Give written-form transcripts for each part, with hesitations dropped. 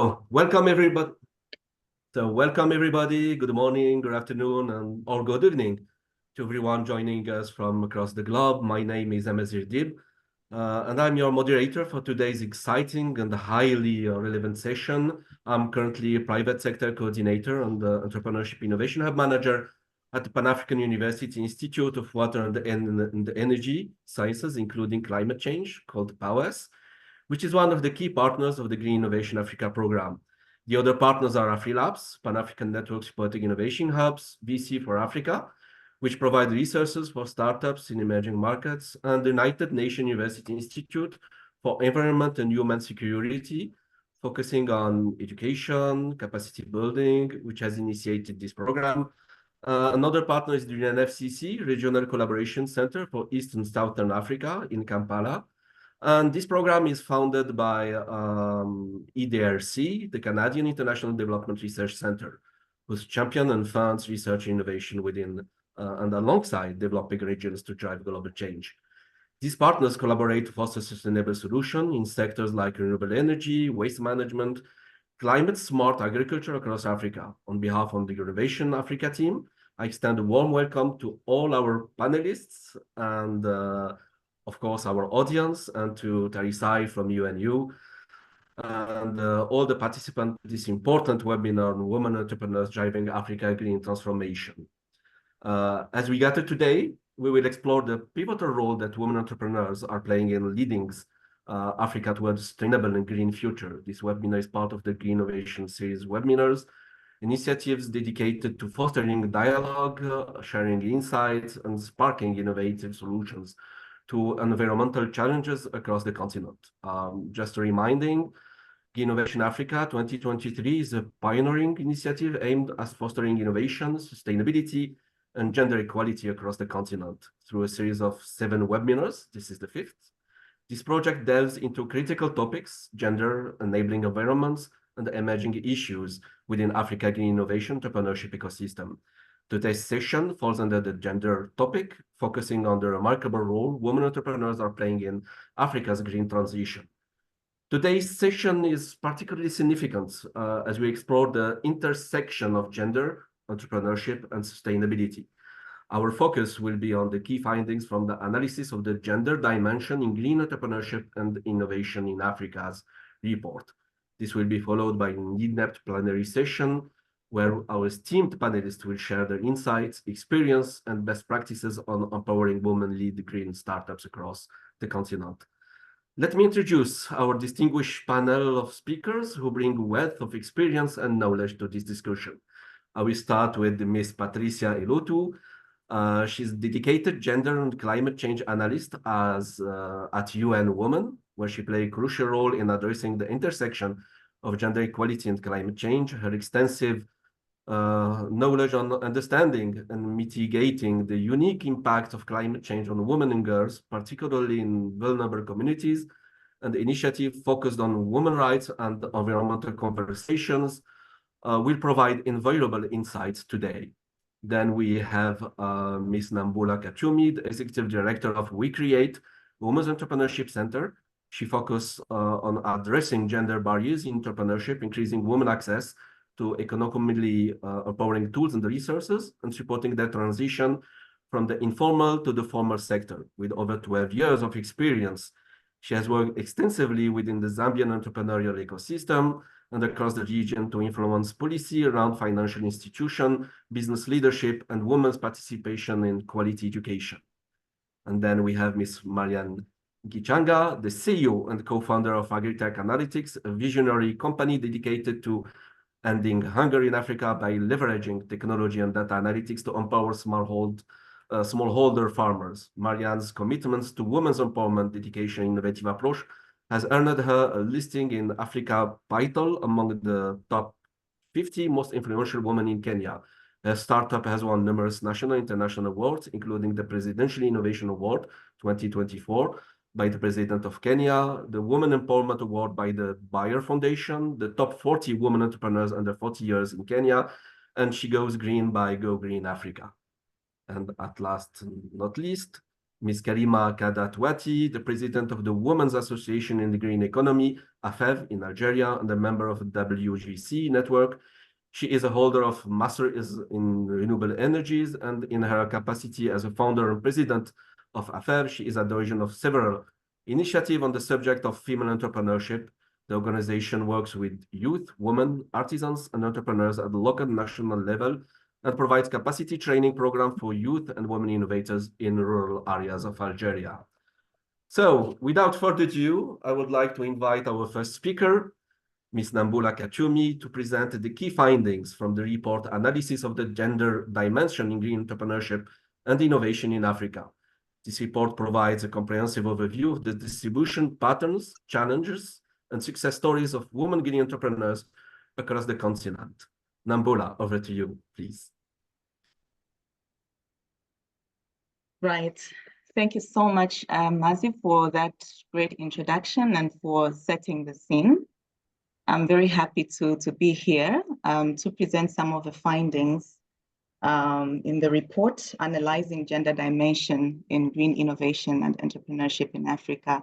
Welcome everybody. Welcome everybody. Good morning, good afternoon, or good evening to everyone joining us from across the globe. My name is Amazir Dib, and I'm your moderator for today's exciting and highly relevant session. I'm currently a private sector coordinator and the Entrepreneurship Innovation Hub Manager at the Pan-African University Institute of Water and Energy Sciences, including climate change, called PAWES, which is one of the key partners of the Green Innovation Africa program. The other partners are AfriLabs, Pan-African Network Supporting Innovation Hubs, VC for Africa, which provide resources for startups in emerging markets, and the United Nations University Institute for Environment and Human Security, focusing on education, capacity building, which has initiated this program. Another partner is the UNFCCC, Regional Collaboration Center for East and Southern Africa in Kampala. And this program is founded by EDRC, the Canadian International Development Research Center, whose champion and funds research innovation within and alongside developing regions to drive global change. These partners collaborate to foster sustainable solutions in sectors like renewable energy, waste management, climate-smart agriculture across Africa. On behalf of the Innovation Africa team, I extend a warm welcome to all our panelists and of course, our audience, and to Tarisai from UNU, and all the participants in this important webinar on women entrepreneurs driving Africa green transformation. As we gather today, we will explore the pivotal role that women entrepreneurs are playing in leading Africa towards a sustainable and green future. This webinar is part of the Green Innovation Series webinars, initiatives dedicated to fostering dialogue, sharing insights, and sparking innovative solutions to environmental challenges across the continent. Just a reminding, Innovation Africa 2023 is a pioneering initiative aimed at fostering innovation, sustainability, and gender equality across the continent through a series of 7 webinars. This is the 5th. This project delves into critical topics, gender, enabling environments, and emerging issues within Africa Green Innovation Entrepreneurship ecosystem. Today's session falls under the gender topic, focusing on the remarkable role women entrepreneurs are playing in Africa's green transition. Today's session is particularly significant as we explore the intersection of gender, entrepreneurship, and sustainability. Our focus will be on the key findings from the analysis of the gender dimension in green entrepreneurship and innovation in Africa's report. This will be followed by an in-depth plenary session where our esteemed panelists will share their insights, experience, and best practices on empowering women-led green startups across the continent. Let me introduce our distinguished panel of speakers who bring a wealth of experience and knowledge to this discussion. I will start with Ms. Patricia Ilotu. She's a dedicated gender and climate change analyst at UN Women, where she plays a crucial role in addressing the intersection of gender equality and climate change. Her extensive knowledge on understanding and mitigating the unique impact of climate change on women and girls, particularly in vulnerable communities, and the initiative focused on women's rights and environmental conversations will provide invaluable insights today. Then we have Ms. Nambula Kachumi, the Executive Director of We Create, Women's Entrepreneurship Center. She focuses on addressing gender barriers in entrepreneurship, increasing women access to economically empowering tools and resources, and supporting their transition from the informal to the formal sector. With over 12 years of experience, she has worked extensively within the Zambian entrepreneurial ecosystem and across the region to influence policy around financial institutions, business leadership, and women's participation in quality education. And then we have Ms. Marianne Gichanga, the CEO and co-founder of Agritech Analytics, a visionary company dedicated to ending hunger in Africa by leveraging technology and data analytics to empower smallholder farmers. Marianne's commitments to women's empowerment, dedication, and innovative approach has earned her a listing in Africa Vital among the top 50 most influential women in Kenya. Her startup has won numerous national and international awards, including the Presidential Innovation Award 2024 by the President of Kenya, the Women Empowerment Award by the Bayer Foundation, the top 40 women entrepreneurs under 40 years in Kenya, and She Goes Green by Go Green Africa. And at last, not least, Ms. Karima Kadatwati, the president of the Women's Association in the Green Economy, AFEV, in Algeria, and a member of the WGC network. She is a holder of Masters in Renewable Energies, and in her capacity as a founder and president of AFEV, she is at the origin of several initiatives on the subject of female entrepreneurship. The organization works with youth, women, artisans, and entrepreneurs at the local and national level, and provides capacity training program for youth and women innovators in rural areas of Algeria. So, without further ado, I would like to invite our first speaker, Ms. Namboula Kachumi, to present the key findings from the report Analysis of the Gender Dimension in Green Entrepreneurship and Innovation in Africa. This report provides a comprehensive overview of the distribution patterns, challenges, and success stories of women green entrepreneurs across the continent. Namboula, over to you, please. Right. Thank you so much, Mazi, for that great introduction and for setting the scene. I'm very happy to be here to present some of the findings in the report, Analyzing Gender Dimension in Green Innovation and Entrepreneurship in Africa.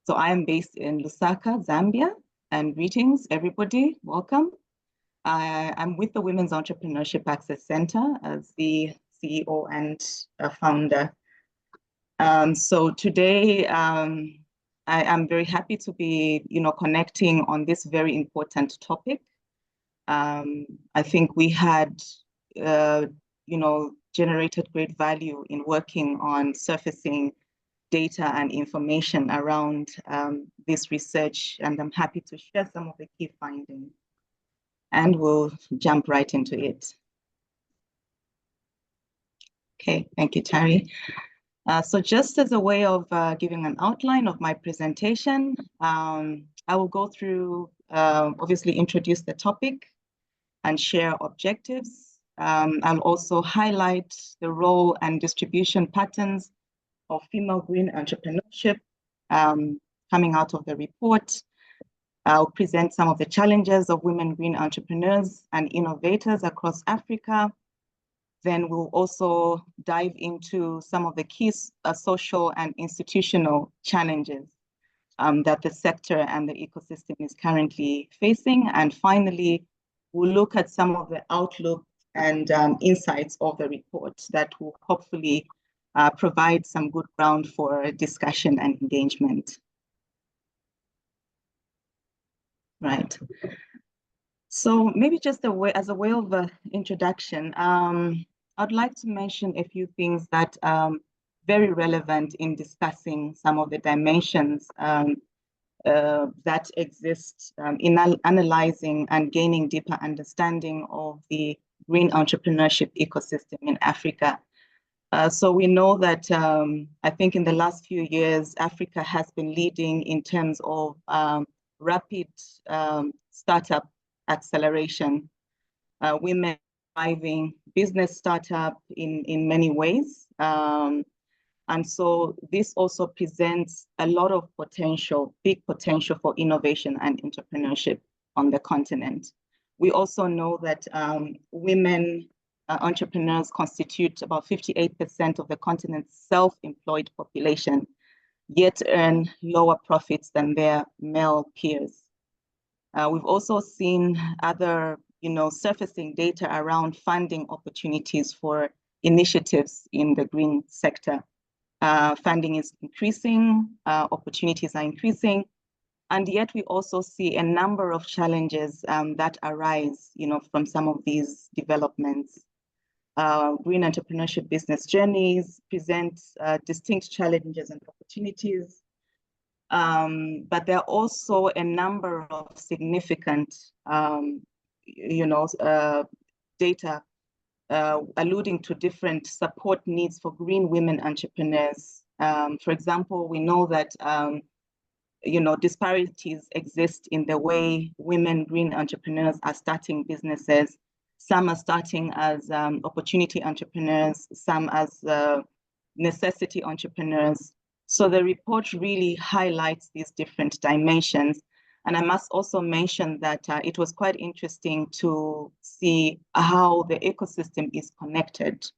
So I am based in Lusaka, Zambia, and greetings, everybody, welcome. I'm with the Women's Entrepreneurship Access Center as the CEO and founder. So today, I am very happy to be, connecting on this very important topic. I think we had, generated great value in working on surfacing data and information around this research, and I'm happy to share some of the key findings. And we'll jump right into it. Okay, thank you, Tari. So just as a way of giving an outline of my presentation, I will go through, obviously introduce the topic and share objectives. I'll also highlight the role and distribution patterns of female green entrepreneurship coming out of the report. I'll present some of the challenges of women green entrepreneurs and innovators across Africa. Then we'll also dive into some of the key social and institutional challenges that the sector and the ecosystem is currently facing. And finally, we'll look at some of the outlook and insights of the report that will hopefully provide some good ground for discussion and engagement. Right. So maybe just as a way of introduction, I'd like to mention a few things that are very relevant in discussing some of the dimensions that exist in analyzing and gaining deeper understanding of the green entrepreneurship ecosystem in Africa. So we know that I think in the last few years, Africa has been leading in terms of rapid startup acceleration, women driving business startup in many ways. And so this also presents a lot of potential, big potential for innovation and entrepreneurship on the continent. We also know that women entrepreneurs constitute about 58% of the continent's self-employed population, yet earn lower profits than their male peers. We've also seen other, surfacing data around funding opportunities for initiatives in the green sector. Funding is increasing, opportunities are increasing, and yet we also see a number of challenges that arise, from some of these developments. Green entrepreneurship business journeys present distinct challenges and opportunities. But there are also a number of significant, data alluding to different support needs for green women entrepreneurs. For example, we know that, disparities exist in the way women green entrepreneurs are starting businesses. Some are starting as opportunity entrepreneurs, some as necessity entrepreneurs. So the report really highlights these different dimensions. And I must also mention that it was quite interesting to see how the ecosystem is connected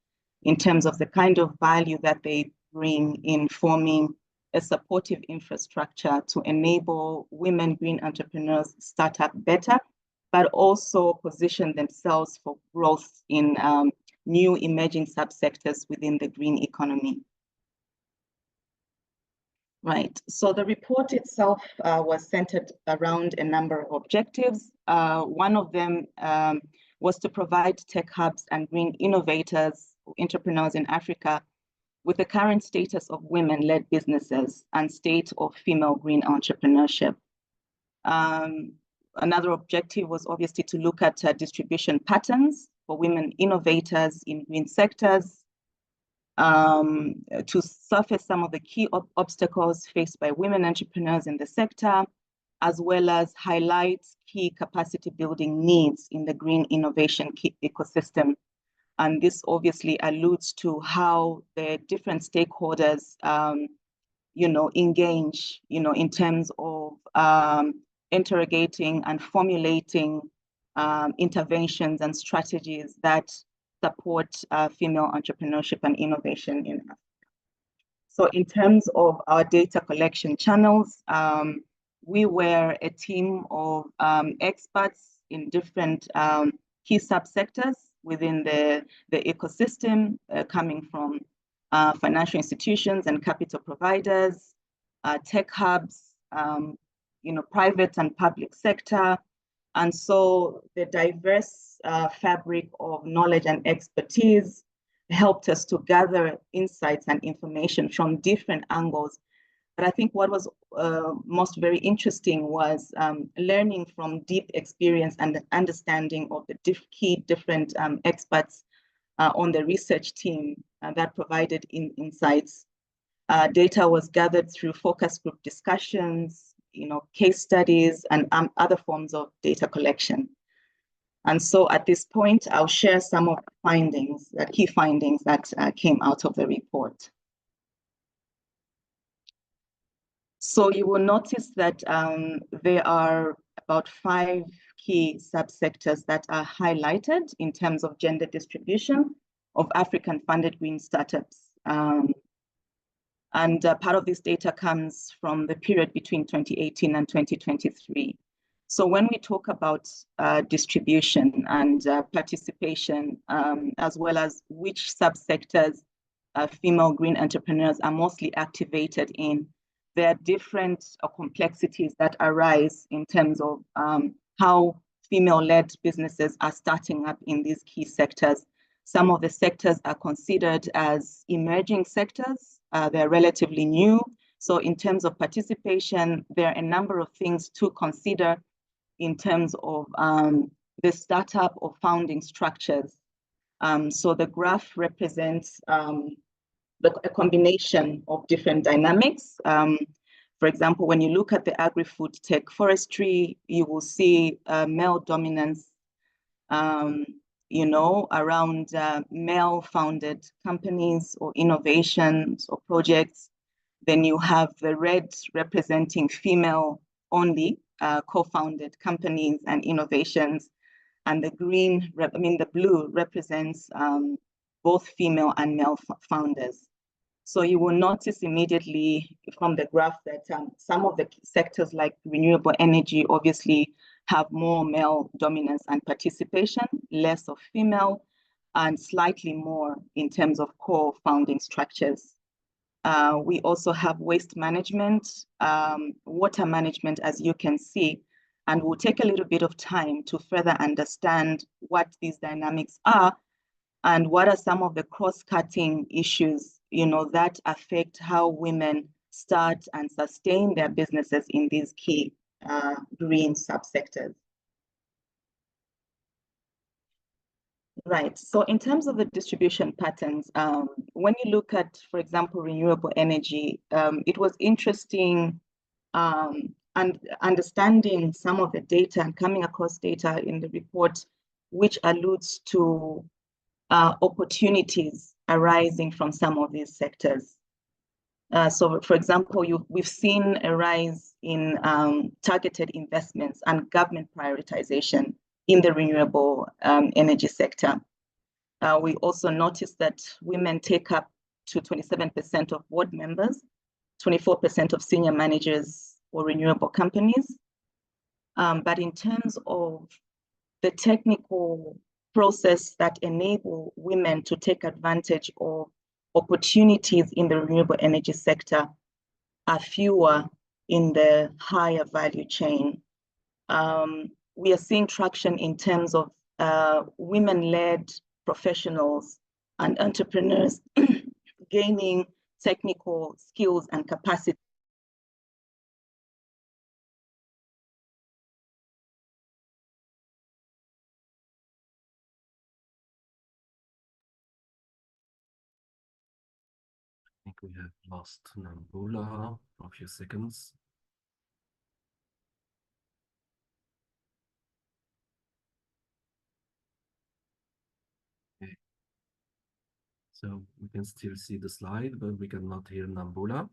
in terms of the kind of value that they green in forming a supportive infrastructure to enable women green entrepreneurs start up better, but also position themselves for growth in new emerging subsectors within the green economy. Right, so the report itself was centered around a number of objectives. One of them was to provide tech hubs and green innovators, entrepreneurs in Africa with the current status of women-led businesses and state of female green entrepreneurship. Another objective was obviously to look at distribution patterns for women innovators in green sectors, to surface some of the key obstacles faced by women entrepreneurs in the sector, as well as highlight key capacity building needs in the green innovation ecosystem. And this obviously alludes to how the different stakeholders, engage, in terms of interrogating and formulating interventions and strategies that support female entrepreneurship and innovation in Africa. So in terms of our data collection channels, we were a team of experts in different key subsectors within the ecosystem, coming from financial institutions and capital providers, tech hubs, private and public sector. And so the diverse fabric of knowledge and expertise helped us to gather insights and information from different angles. But I think what was most very interesting was learning from deep experience and the understanding of the key different experts on the research team that provided insights. Data was gathered through focus group discussions, case studies, and other forms of data collection. And so at this point, I'll share some of the findings, the key findings that came out of the report. So you will notice that there are about 5 key subsectors that are highlighted in terms of gender distribution of African funded green startups. And part of this data comes from the period between 2018 and 2023. So when we talk about distribution and participation, as well as which subsectors female green entrepreneurs are mostly activated in, there are different complexities that arise in terms of how female-led businesses are starting up in these key sectors. Some of the sectors are considered as emerging sectors. They're relatively new. So in terms of participation, there are a number of things to consider in terms of the startup or founding structures. So the graph represents a combination of different dynamics. For example, when you look at the agri-food tech forestry, you will see male dominance, around male-founded companies or innovations or projects. Then you have the red representing female-only co-founded companies and innovations, and the green, the blue represents both female and male founders. So you will notice immediately from the graph that some of the sectors like renewable energy obviously have more male dominance and participation, less of female, and slightly more in terms of core founding structures. We also have waste management, water management, as you can see, and we'll take a little bit of time to further understand what these dynamics are and what are some of the cross-cutting issues, that affect how women start and sustain their businesses in these key green subsectors. Right, so in terms of the distribution patterns, when you look at, for example, renewable energy, it was interesting and understanding some of the data and coming across data in the report, which alludes to opportunities arising from some of these sectors. So for example, we've seen a rise in targeted investments and government prioritization in the renewable energy sector. We also noticed that women take up to 27% of board members, 24% of senior managers for renewable companies. But in terms of the technical process that enable women to take advantage of opportunities in the renewable energy sector are fewer in the higher value chain. We are seeing traction in terms of women-led professionals and entrepreneurs gaining technical skills and capacity. I think we have lost Nambula for a few seconds. Okay. So we can still see the slide, but we cannot hear Nambula.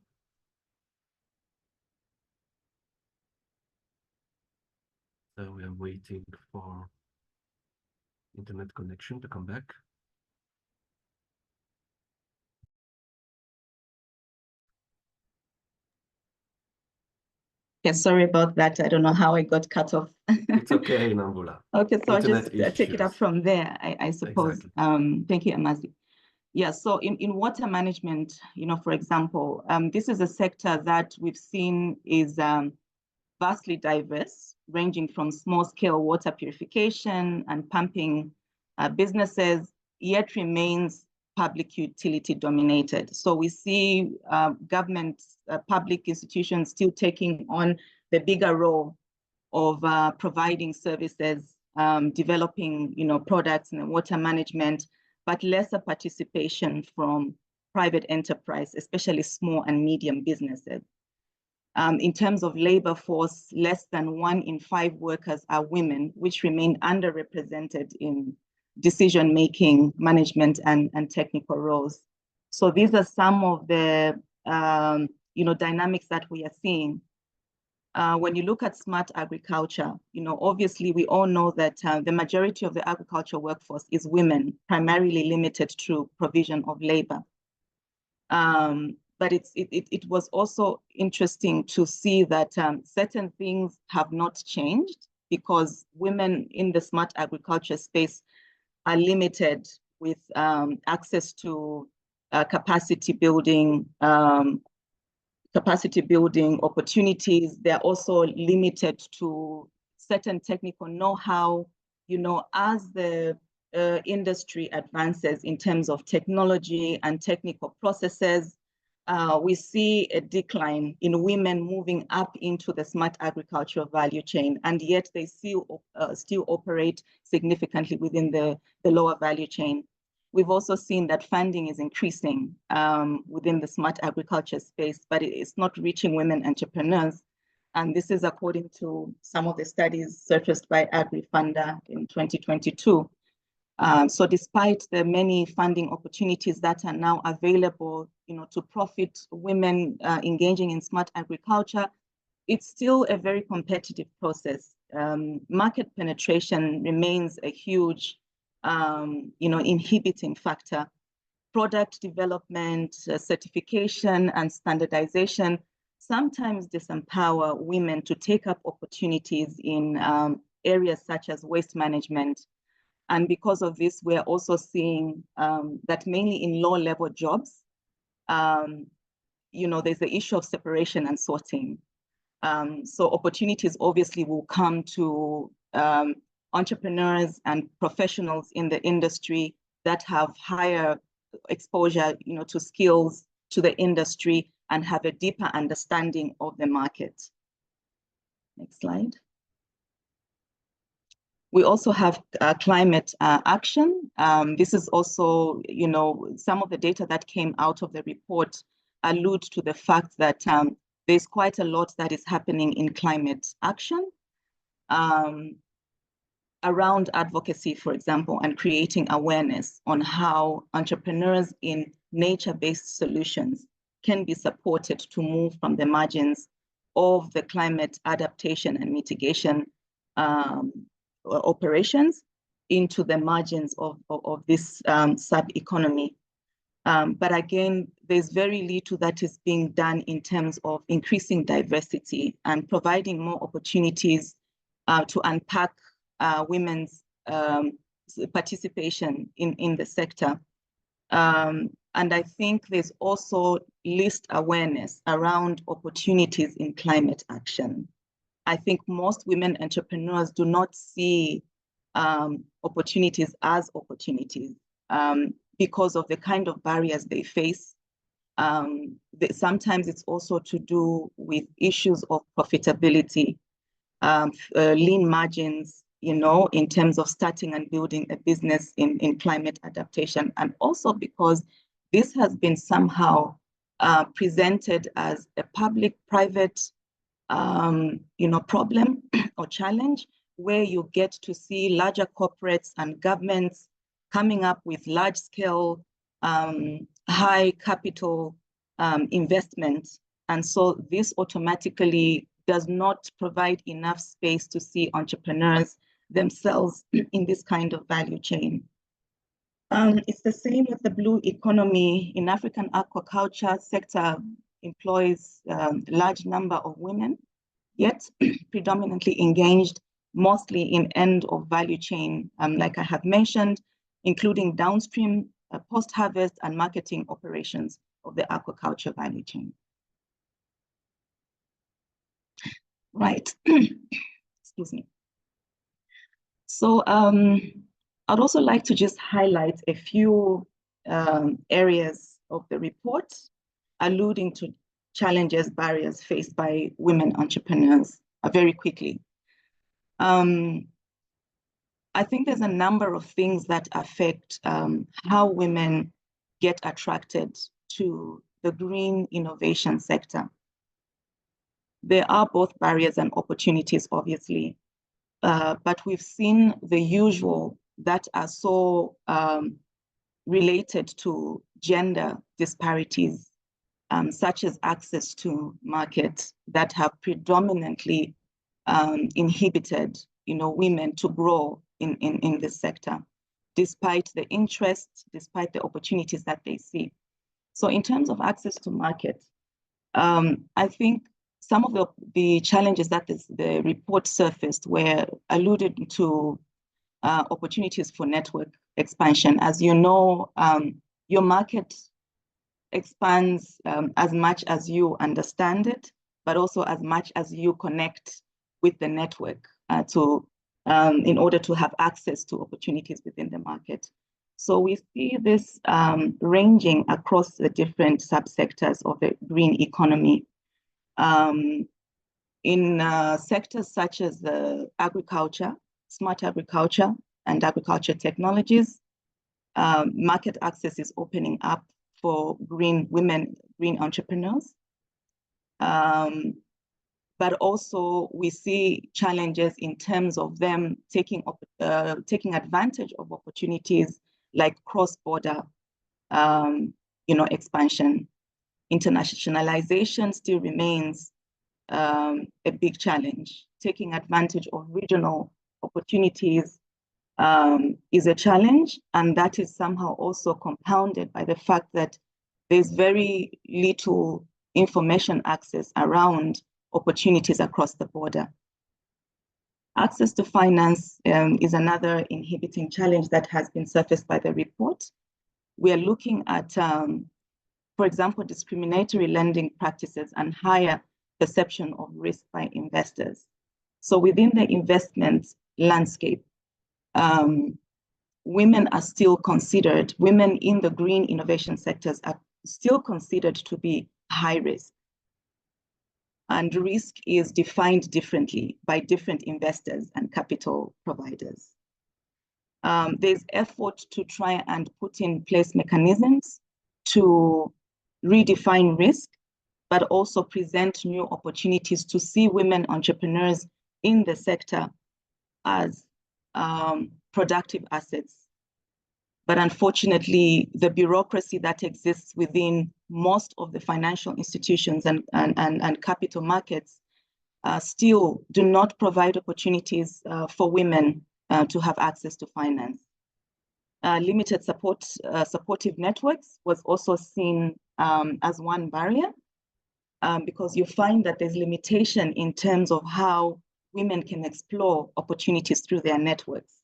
So we are waiting for internet connection to come back. Okay, sorry about that. I don't know how I got cut off. It's okay, Nambula. Okay, so I'll Internet just take it up issues. from there, I suppose. Exactly. Thank you, Amazi. Yeah, so in water management, for example, this is a sector that we've seen is vastly diverse, ranging from small-scale water purification and pumping businesses, yet remains public utility dominated. So we see government, public institutions still taking on the bigger role of providing services, developing, products in water management, but lesser participation from private enterprise, especially small and medium businesses. In terms of labor force, less than 1 in 5 workers are women, which remain underrepresented in decision-making, management, and technical roles. So these are some of the dynamics that we are seeing. When you look at smart agriculture, obviously we all know that the majority of the agricultural workforce is women, primarily limited to provision of labor. But it was also interesting to see that certain things have not changed because women in the smart agriculture space are limited with access to capacity building opportunities. They're also limited to certain technical know-how. As the industry advances in terms of technology and technical processes, we see a decline in women moving up into the smart agricultural value chain, and yet they still operate significantly within the lower value chain. We've also seen that funding is increasing within the smart agriculture space, but it's not reaching women entrepreneurs. And this is according to some of the studies surfaced by AgriFunder in 2022. So despite the many funding opportunities that are now available, to profit women engaging in smart agriculture, it's still a very competitive process. Market penetration remains a huge, inhibiting factor. Product development, certification, and standardization sometimes disempower women to take up opportunities in areas such as waste management. And because of this, we're also seeing that mainly in low-level jobs, there's the issue of separation and sorting. So opportunities obviously will come to entrepreneurs and professionals in the industry that have higher exposure, to skills, to the industry, and have a deeper understanding of the market. Next slide. We also have climate action. This is also, some of the data that came out of the report allude to the fact that there's quite a lot that is happening in climate action around advocacy, for example, and creating awareness on how entrepreneurs in nature-based solutions can be supported to move from the margins of the climate adaptation and mitigation operations into the margins of this sub-economy. But again, there's very little that is being done in terms of increasing diversity and providing more opportunities to unpack women's participation in the sector. And I think there's also least awareness around opportunities in climate action. I think most women entrepreneurs do not see opportunities as opportunities because of the kind of barriers they face. Sometimes it's also to do with issues of profitability, lean margins, in terms of starting and building a business in climate adaptation. And also because this has been somehow presented as a public-private problem or challenge, where you get to see larger corporates and governments coming up with large-scale, high capital investments. And so this automatically does not provide enough space to see entrepreneurs themselves in this kind of value chain. It's the same with the blue economy. In African aquaculture sector employs a large number of women, yet predominantly engaged mostly in end of value chain, like I have mentioned, including downstream, post-harvest and marketing operations of the aquaculture value chain. Right, excuse me. So I'd also like to just highlight a few areas of the report alluding to challenges, barriers faced by women entrepreneurs very quickly. I think there's a number of things that affect how women get attracted to the green innovation sector. There are both barriers and opportunities, obviously, but we've seen the usual that are so related to gender disparities, such as access to markets that have predominantly inhibited, women to grow in this sector, despite the interest, despite the opportunities that they see. So in terms of access to market, I think some of the challenges that the report surfaced were alluded to opportunities for network expansion. As you know, your market expands as much as you understand it, but also as much as you connect with the network in order to have access to opportunities within the market. So we see this ranging across the different subsectors of the green economy. In sectors such as the agriculture, smart agriculture, and agriculture technologies, market access is opening up for green entrepreneurs. But also we see challenges in terms of them taking advantage of opportunities like cross-border, expansion. Internationalization still remains a big challenge. Taking advantage of regional opportunities is a challenge, and that is somehow also compounded by the fact that there's very little information access around opportunities across the border. Access to finance is another inhibiting challenge that has been surfaced by the report. We are looking at, for example, discriminatory lending practices and higher perception of risk by investors. So within the investment landscape, women in the green innovation sectors are still considered to be high risk. And risk is defined differently by different investors and capital providers. There's effort to try and put in place mechanisms to redefine risk, but also present new opportunities to see women entrepreneurs in the sector as productive assets. But unfortunately, the bureaucracy that exists within most of the financial institutions and capital markets still do not provide opportunities for women to have access to finance. limited supportive networks was also seen as one barrier, because you find that there's limitation in terms of how women can explore opportunities through their networks.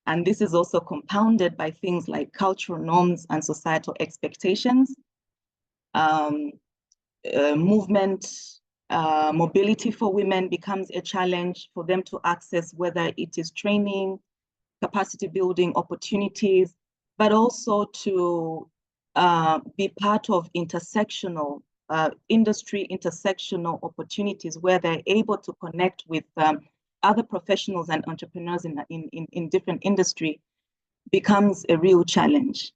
And this is also compounded by things like cultural norms and societal expectations, mobility for women becomes a challenge for them to access, whether it is training, capacity building opportunities, but also to be part of intersectional industry, intersectional opportunities where they're able to connect with other professionals and entrepreneurs in different industry becomes a real challenge.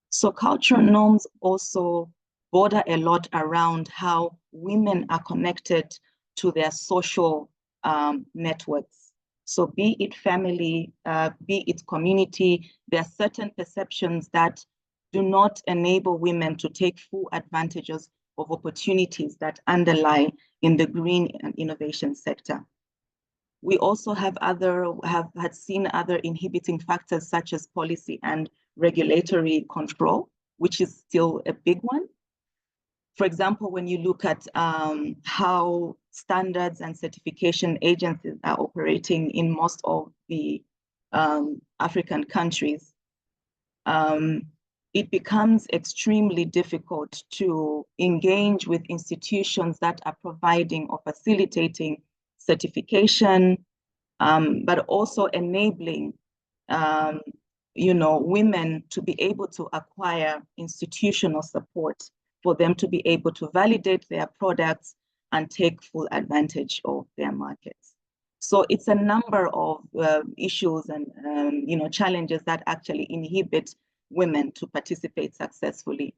So cultural norms also border a lot around how women are connected to their social networks. So be it family, be it community, there are certain perceptions that do not enable women to take full advantages of opportunities that underlie in the green and innovation sector. We also have had seen other inhibiting factors such as policy and regulatory control, which is still a big one. For example, when you look at how standards and certification agencies are operating in most of the African countries, it becomes extremely difficult to engage with institutions that are providing or facilitating certification, but also enabling women to be able to acquire institutional support for them to be able to validate their products and take full advantage of their markets. So it's a number of issues and challenges that actually inhibit women to participate successfully.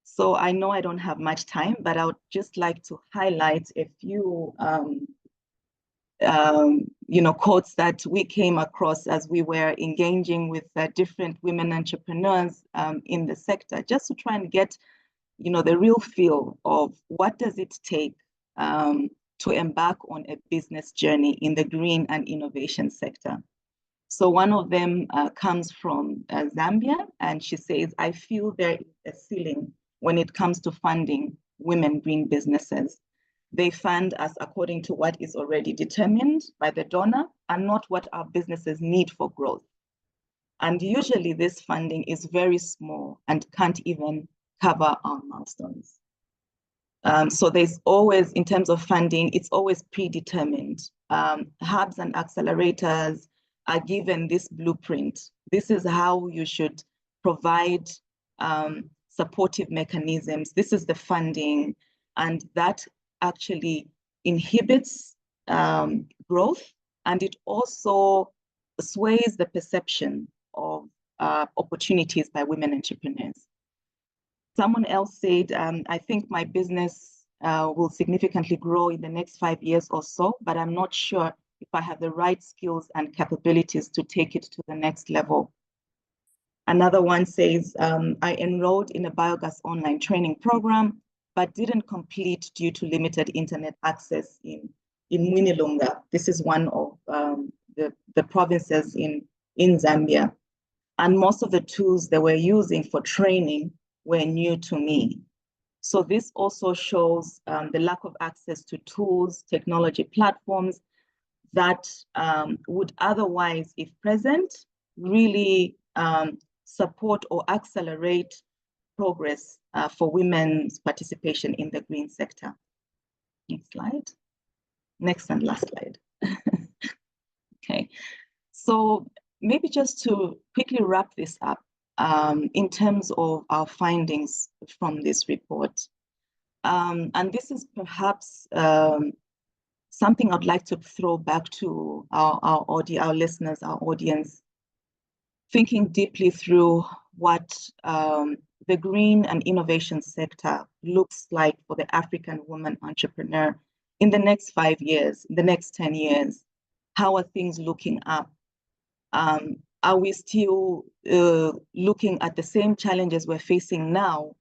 So I know I don't have much time, but I would just like to highlight a few quotes that we came across as we were engaging with different women entrepreneurs in the sector, just to try and get the real feel of what does it take to embark on a business journey in the green and innovation sector. So one of them comes from Zambia, and she says, I feel there is a ceiling when it comes to funding women green businesses. They fund us according to what is already determined by the donor and not what our businesses need for growth. And usually this funding is very small and can't even cover our milestones. So there's always, in terms of funding, it's always predetermined. Hubs and accelerators are given this blueprint. This is how you should provide supportive mechanisms. This is the funding, and that actually inhibits growth, and it also sways the perception of opportunities by women entrepreneurs. Someone else said, I think my business will significantly grow in the next 5 years or so, but I'm not sure if I have the right skills and capabilities to take it to the next level. Another one says, I enrolled in a biogas online training program, but didn't complete due to limited internet access in Mwinilunga. This is one of the provinces in Zambia. And most of the tools they were using for training were new to me. So this also shows the lack of access to tools, technology platforms that would otherwise, if present, really support or accelerate progress for women's participation in the green sector. Next slide. Next and last slide. Okay, so maybe just to quickly wrap this up in terms of our findings from this report. And this is perhaps something I'd like to throw back to our listeners, our audience, thinking deeply through what the green and innovation sector looks like for the African woman entrepreneur in the next 5 years, in the next 10 years. How are things looking up? Are we still looking at the same challenges we're facing now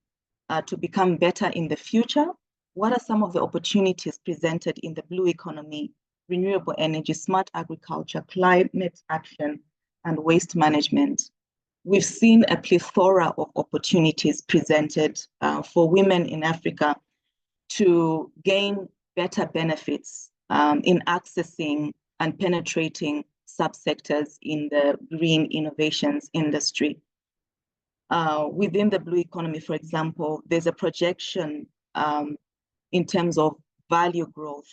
to become better in the future? What are some of the opportunities presented in the blue economy, renewable energy, smart agriculture, climate action, and waste management? we've seen a plethora of opportunities presented for women in Africa to gain better benefits in accessing and penetrating subsectors in the green innovations industry. Within the blue economy, for example, there's a projection in terms of value growth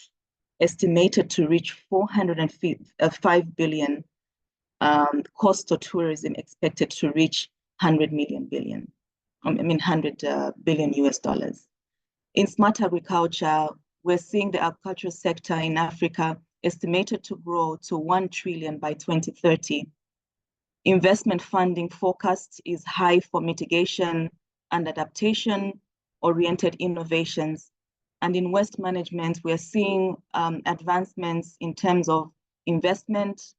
estimated to reach 405 billion, cost of tourism expected to reach 100 billion US dollars. In smart agriculture, we're seeing the agricultural sector in Africa estimated to grow to 1 trillion by 2030. Investment funding forecast is high for mitigation and adaptation-oriented innovations. And in waste management, we're seeing advancements in terms of investment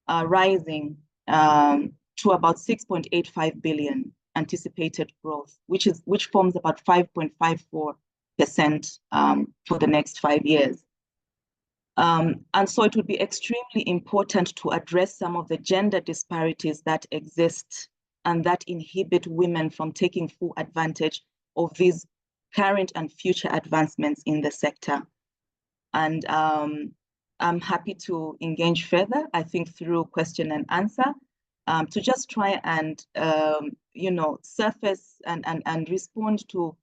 rising to about 6.85 billion anticipated growth, which forms about 5.54% for the next 5 years. And so it would be extremely important to address some of the gender disparities that exist and that inhibit women from taking full advantage of these current and future advancements in the sector. And I'm happy to engage further, I think, through question and answer, to just try and surface and respond to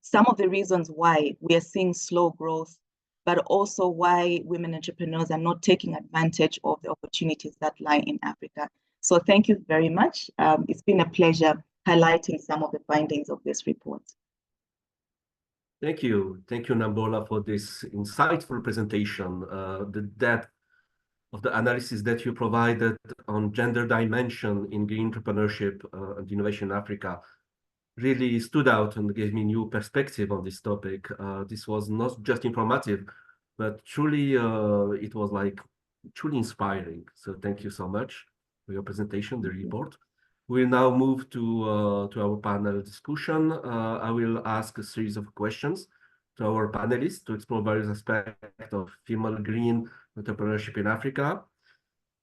some of the reasons why we are seeing slow growth, but also why women entrepreneurs are not taking advantage of the opportunities that lie in Africa. So thank you very much. It's been a pleasure highlighting some of the findings of this report. Thank you, Nambola, for this insightful presentation. The depth of the analysis that you provided on gender dimension in green entrepreneurship and innovation in Africa really stood out and gave me new perspective on this topic. This was not just informative, but truly, it was like truly inspiring. So thank you so much for your presentation, the report. We'll now move to our panel discussion. I will ask a series of questions to our panelists to explore various aspects of female green entrepreneurship in Africa.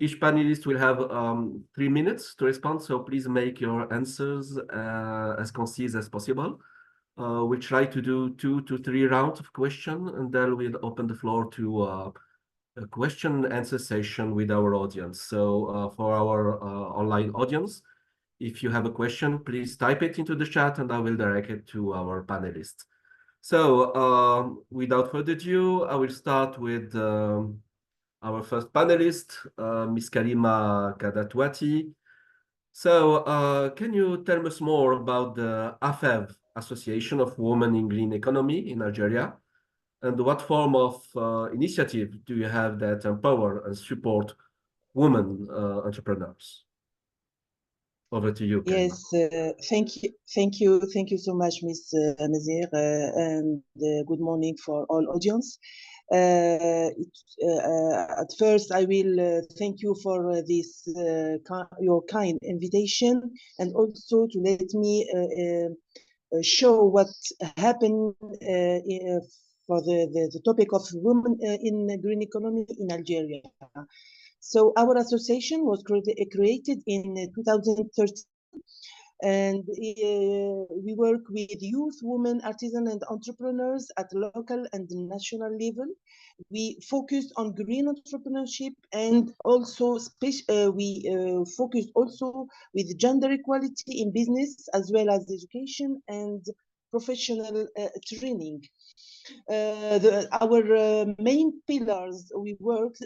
Each panelist will have 3 minutes to respond, so please make your answers as concise as possible. We'll try to do 2 to 3 rounds of questions, and then we'll open the floor to a question and answer session with our audience. So for our online audience, if you have a question, please type it into the chat and I will direct it to our panelists. So without further ado, I will start with our first panelist, Ms. Karima Kadatwati. So can you tell us more about the AFEV, Association of Women in Green Economy in Algeria? And what form of initiative do you have that empower and support women entrepreneurs? Over to you, Karima. Yes, thank you so much, Ms. Nazir, and good morning for all audience. At first, I will thank you for this your kind invitation, and also to let me show what happened for the topic of women in green economy in Algeria. So our association was created in 2013, and we work with youth, women, artisans, and entrepreneurs at local and national level. We focused on green entrepreneurship, and also we focused also with gender equality in business, as well as education and professional training. Our main pillars, we worked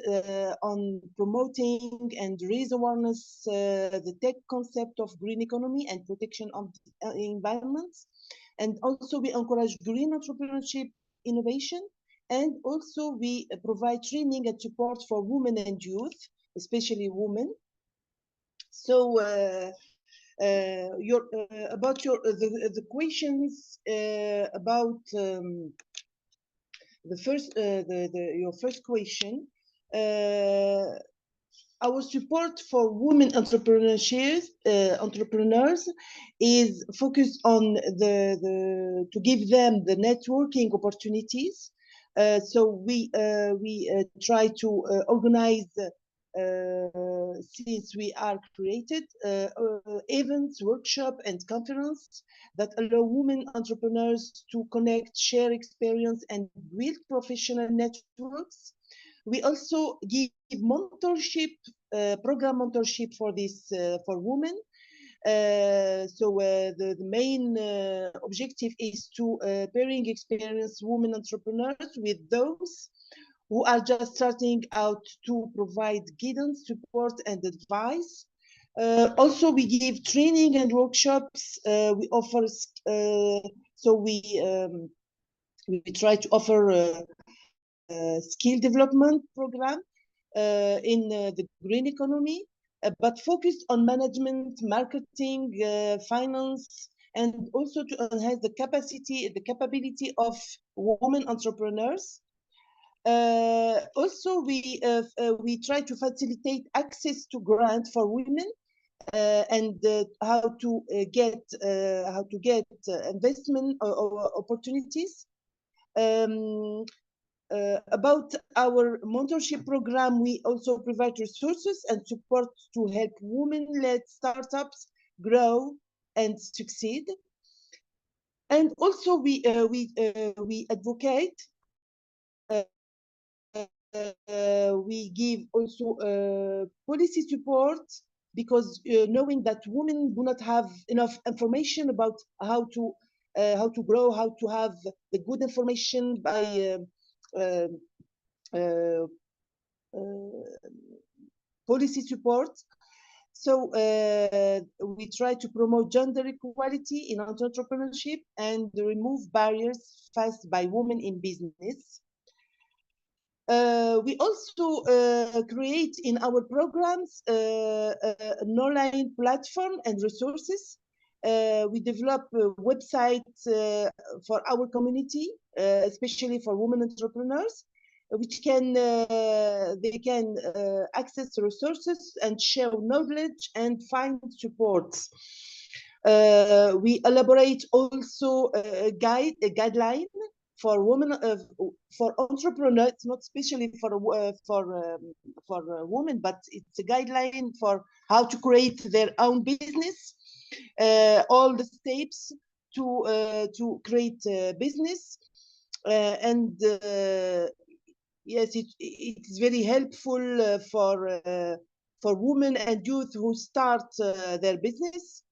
on promoting and raise awareness the tech concept of green economy and protection of the environment, and also we encourage green entrepreneurship innovation, and also we provide training and support for women and youth, especially women. So about the questions about your first question, our support for women entrepreneurs is focused on to give them the networking opportunities. So we try to organize since we are created events, workshop, and conference that allow women entrepreneurs to connect, share experience, and build professional networks. We also give mentorship, program mentorship for this for women. The main objective is to pairing experienced women entrepreneurs with those who are just starting out, to provide guidance, support, and advice. Also, we give training and workshops. We offer, we try to offer a skill development program in the green economy, but focused on management, marketing, finance, and also to enhance the capability of women entrepreneurs. Also, we try to facilitate access to grant for women and how to get investment opportunities. About our mentorship program, we also provide resources and support to help women-led startups grow and succeed. And also, we advocate. We give also policy support, because knowing that women do not have enough information about how to grow, how to have the good information by policy support. So we try to promote gender equality in entrepreneurship and remove barriers faced by women in business. We also create in our programs an online platform and resources. We develop websites for our community, especially for women entrepreneurs, which they can access resources and share knowledge and find support. We elaborate also a guideline for women, for entrepreneurs, not especially for women, but it's a guideline for how to create their own business, all the steps to create a business, and yes, it's very helpful for women and youth who start their business.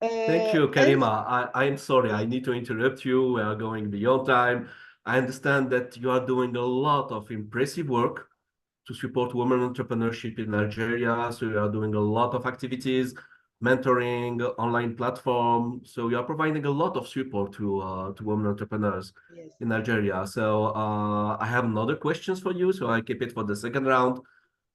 Thank you, Karima. I'm sorry, I need to interrupt you. We are going beyond time. I understand that you are doing a lot of impressive work to support women entrepreneurship in Nigeria. So you are doing a lot of activities, mentoring, online platform. So you are providing a lot of support to women entrepreneurs in Nigeria. So I have another questions for you. So I keep it for the second round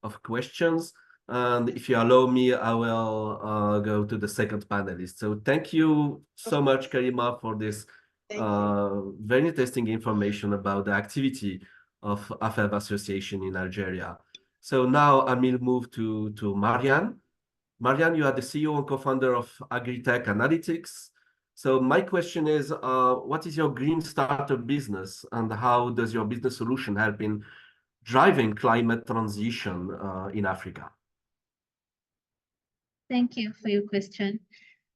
of questions. And if you allow me, I will go to the second panelist. So thank you so much, Karima, for this very interesting information about the activity of AFEV Association in Nigeria. So now I will move to Marianne. Marianne, you are the CEO and co-founder of Agritech Analytics. So my question is, what is your green startup business, and how does your business solution help in driving climate transition in Africa? Thank you for your question.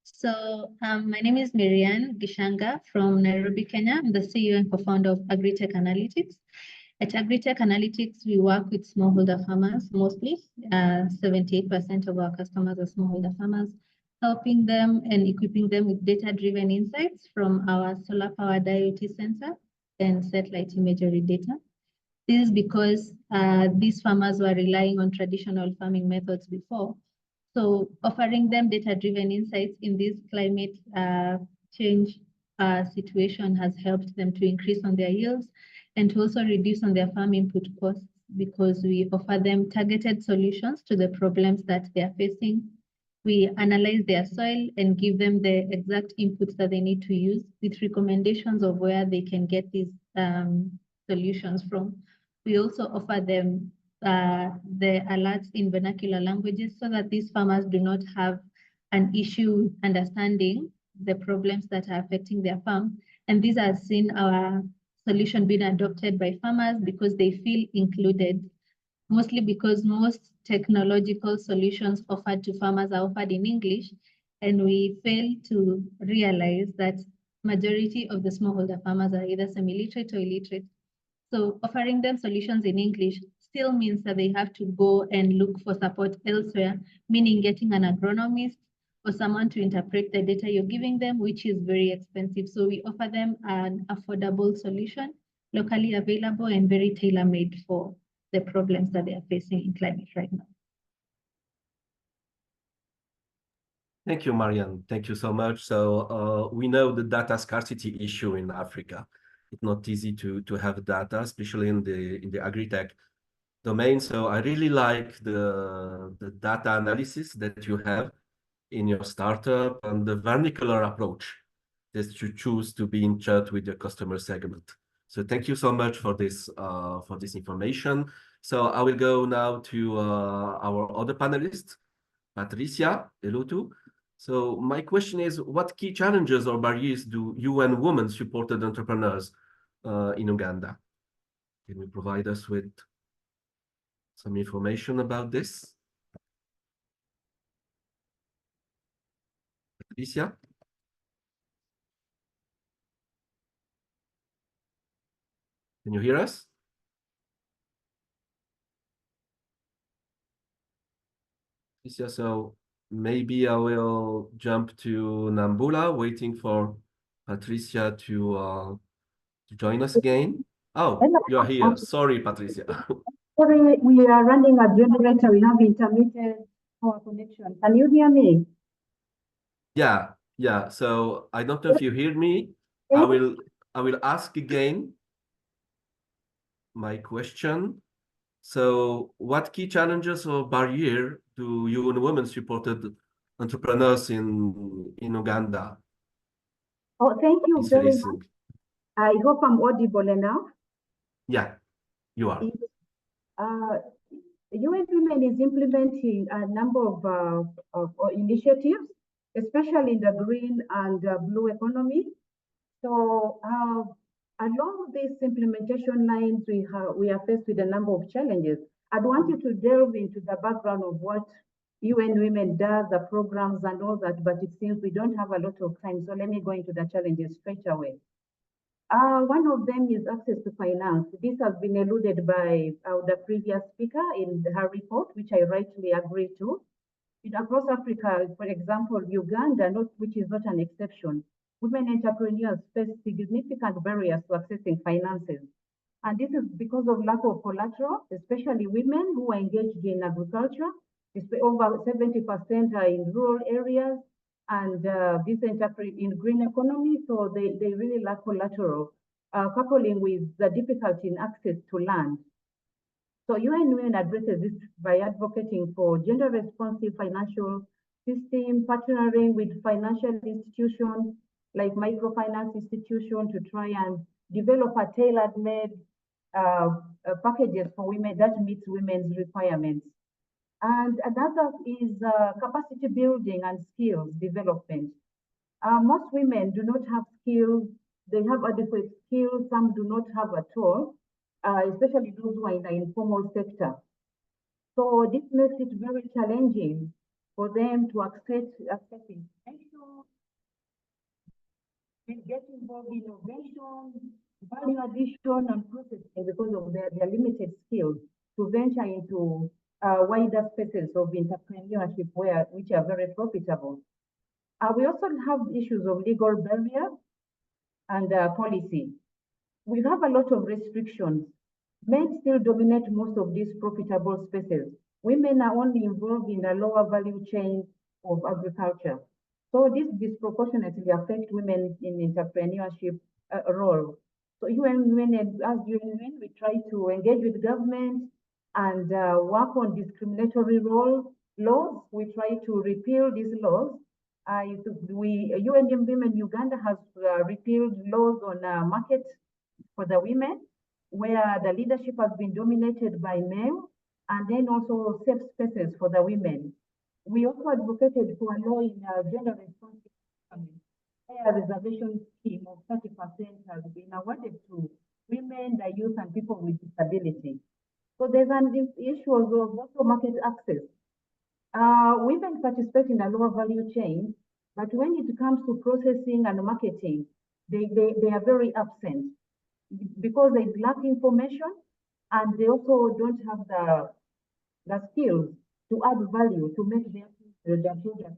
So my name is Marianne Gishanga from Nairobi, Kenya. I'm the CEO and co-founder of Agritech Analytics. At Agritech Analytics, we work with smallholder farmers mostly. 78% of our customers are smallholder farmers, helping them and equipping them with data-driven insights from our solar-powered IoT sensor and satellite imagery data. This is because these farmers were relying on traditional farming methods before. So offering them data-driven insights in this climate change situation has helped them to increase on their yields and to also reduce on their farm input costs, because we offer them targeted solutions to the problems that they are facing. We analyze their soil and give them the exact inputs that they need to use, with recommendations of where they can get these solutions from. We also offer them the alerts in vernacular languages, so that these farmers do not have an issue understanding the problems that are affecting their farm. And these are seen our solution being adopted by farmers because they feel included mostly because most technological solutions offered to farmers are offered in English, and we fail to realize that majority of the smallholder farmers are either semi-literate or illiterate. So offering them solutions in English still means that they have to go and look for support elsewhere, meaning getting an agronomist or someone to interpret the data you're giving them, which is very expensive. So we offer them an affordable solution, locally available and very tailor-made for the problems that they are facing in climate right now. Thank you, Marianne. Thank you so much. So we know the data scarcity issue in Africa. It's not easy to have data, especially in the agri-tech domain. So I really like the data analysis that you have in your startup and the vernacular approach that you choose to be in touch with your customer segment. So thank you so much for this information. So I will go now to our other panelist, Patricia Elotu. So my question is, what key challenges or barriers do UN Women-supported entrepreneurs in Uganda? Can you provide us with some information about this? Patricia? Can you hear us? Patricia, so maybe I will jump to Nambula, waiting for Patricia to join us again. Oh, you're here. Sorry, Patricia. Sorry, we are running a generator. We have intermittent power connection. Can you hear me? Yeah. So I don't know if you hear me. I will ask again my question. So what key challenges or barrier do UN Women-supported entrepreneurs in Uganda Oh, thank you is very facing? much. I hope I'm audible enough. Yeah, you are. UN Women is implementing a number of initiatives, especially in the green and blue economy. So along these implementation lines, we are faced with a number of challenges. I'd want you to delve into the background of what UN Women does, the programs and all that, but it seems we don't have a lot of time. So let me go into the challenges straight away. One of them is access to finance. This has been alluded by the previous speaker in her report, which I rightly agree to. Across Africa, for example, Uganda, which is not an exception, women entrepreneurs face significant barriers to accessing finances. And this is because of lack of collateral, especially women who are engaged in agriculture. Over 70% are in rural areas, and this in green economy, so they really lack collateral, coupling with the difficulty in access to land. So UN Women addresses this by advocating for gender-responsive financial system, partnering with financial institutions like microfinance institutions to try and develop a tailor-made packages for women that meets women's requirements. And another is capacity building and skills development. Most women do not have skills. They have adequate skills. Some do not have at all, especially those who are in the informal sector. So this makes it very challenging for them to access information, get involved in innovation, value addition, and processing because of their limited skills to venture into wider spaces of entrepreneurship which are very profitable. We also have issues of legal barriers and policy. We have a lot of restrictions. Men still dominate most of these profitable spaces. Women are only involved in the lower value chain of agriculture. So this disproportionately affects women in entrepreneurship role. So as UN Women, we try to engage with government and work on discriminatory laws. We try to repeal these laws. UN Women Uganda has repealed laws on market for the women, where the leadership has been dominated by men, and then also safe spaces for the women. We also advocated for a law in gender responsive economy, where a reservation scheme of 30% has been awarded to women, the youth, and people with disability. So there's an issue of also market access. Women participate in a lower value chain, but when it comes to processing and marketing, they are very absent because they lack information and they also don't have the skills to add value to make their product.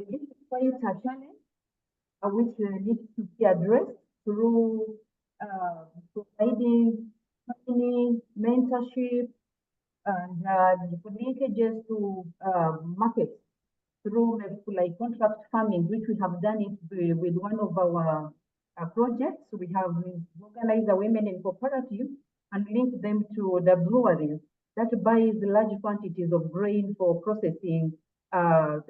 This is quite a challenge which needs to be addressed through providing training, mentorship, and linkages to markets through like contract farming, which we have done it with one of our projects. We have organized the women in cooperative and linked them to the breweries that buys large quantities of grain for processing, what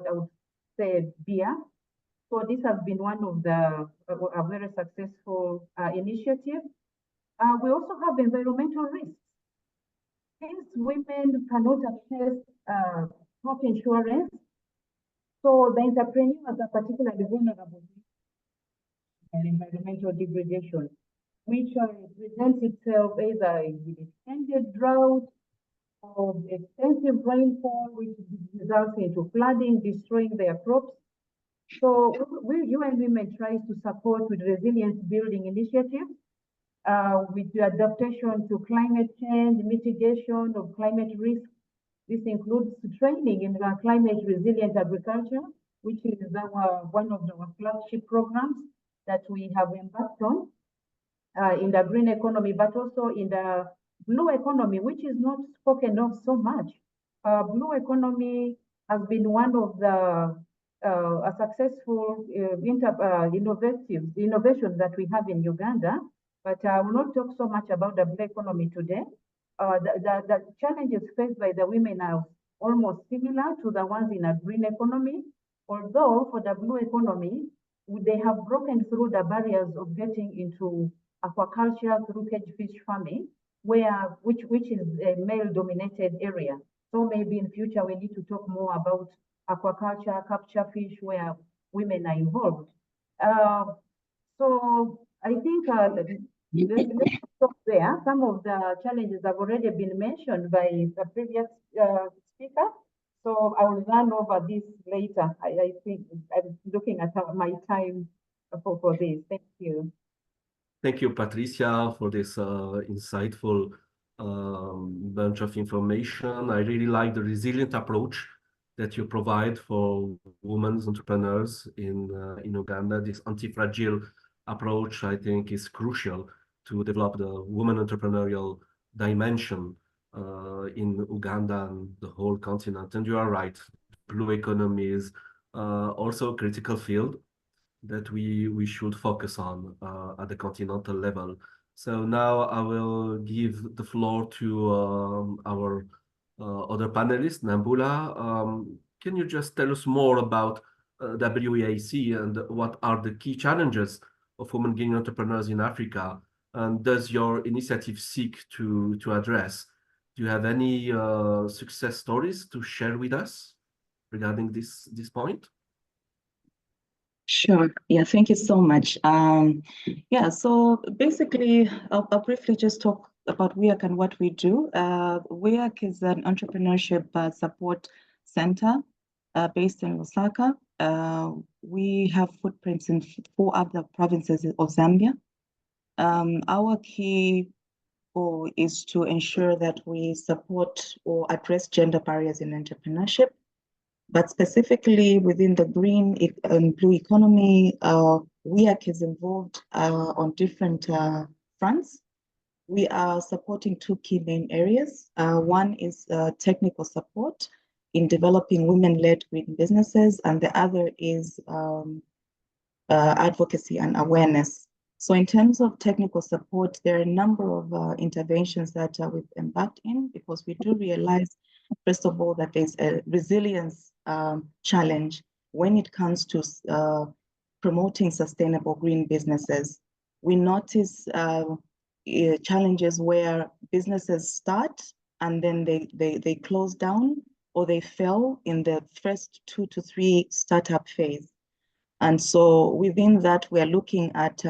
I would say beer. So this has been one of the a very successful initiative. We also have environmental risks. Since women cannot access crop insurance, so the entrepreneurs are particularly vulnerable to environmental degradation, which presents itself either with extended drought or extensive rainfall, which results into flooding, destroying their crops. So UN Women tries to support with resilience building initiatives, with the adaptation to climate change, mitigation of climate risk. This includes training in climate resilient agriculture, which is one of our flagship programs that we have embarked on in the green economy, but also in the blue economy, which is not spoken of so much. Blue economy has been one of the a successful innovations that we have in Uganda, but I will not talk so much about the blue economy today. The challenges faced by the women are almost similar to the ones in a green economy, although for the blue economy, they have broken through the barriers of getting into aquaculture through cage fish farming, which is a male-dominated area. So maybe in future we need to talk more about aquaculture, capture fish, where women are involved. So I think let's stop there. Some of the challenges have already been mentioned by the previous speaker. So I will run over this later. I think I'm looking at my time for this. Thank you. Thank you, Patricia, for this insightful bunch of information. I really like the resilient approach that you provide for women entrepreneurs in Uganda. This anti-fragile approach, I think, is crucial to develop the woman entrepreneurial dimension in Uganda and the whole continent. And you are right, blue economy is also a critical field that we should focus on at the continental level. So now I will give the floor to our other panelist, Nambula. Can you just tell us more about WEAC and what are the key challenges of women gaming entrepreneurs in Africa? And does your initiative seek to address? Do you have any success stories to share with us regarding this point? Sure. Yeah, thank you so much. Yeah, so basically, I'll briefly just talk about WEAC and what we do. WEAC is an entrepreneurship support center based in Lusaka. We have footprints in 4 other provinces of Zambia. Our key goal is to ensure that we support or address gender barriers in entrepreneurship. But specifically within the green and blue economy, WEAC is involved on different fronts. We are supporting 2 key main areas. One is technical support in developing women-led green businesses, and the other is advocacy and awareness. So in terms of technical support, there are a number of interventions that we've embarked in, because we do realize, first of all, that there's a resilience challenge when it comes to promoting sustainable green businesses. We notice challenges where businesses start and then they close down or they fail in the first 2 to 3 startup phase. And so within that, we are looking at,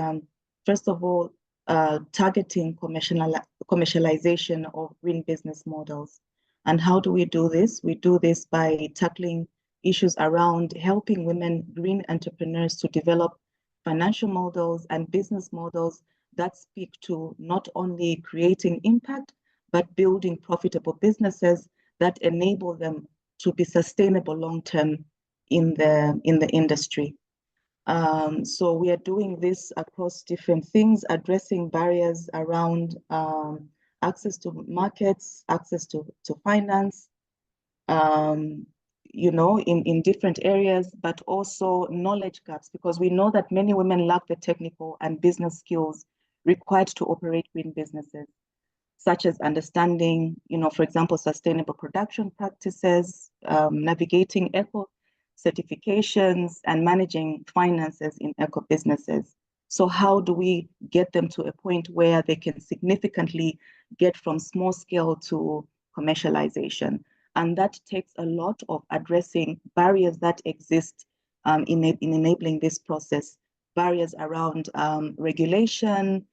first of all, targeting commercialization of green business models. And how do we do this? We do this by tackling issues around helping women green entrepreneurs to develop financial models and business models that speak to not only creating impact, but building profitable businesses that enable them to be sustainable long-term in the industry. So we are doing this across different things, addressing barriers around access to markets, access to finance, you know, in different areas, but also knowledge gaps, because we know that many women lack the technical and business skills required to operate green businesses, such as understanding, you know, for example, sustainable production practices, navigating eco certifications, and managing finances in eco businesses. So how do we get them to a point where they can significantly get from small scale to commercialization? And that takes a lot of addressing barriers that exist in enabling this process, barriers around regulation,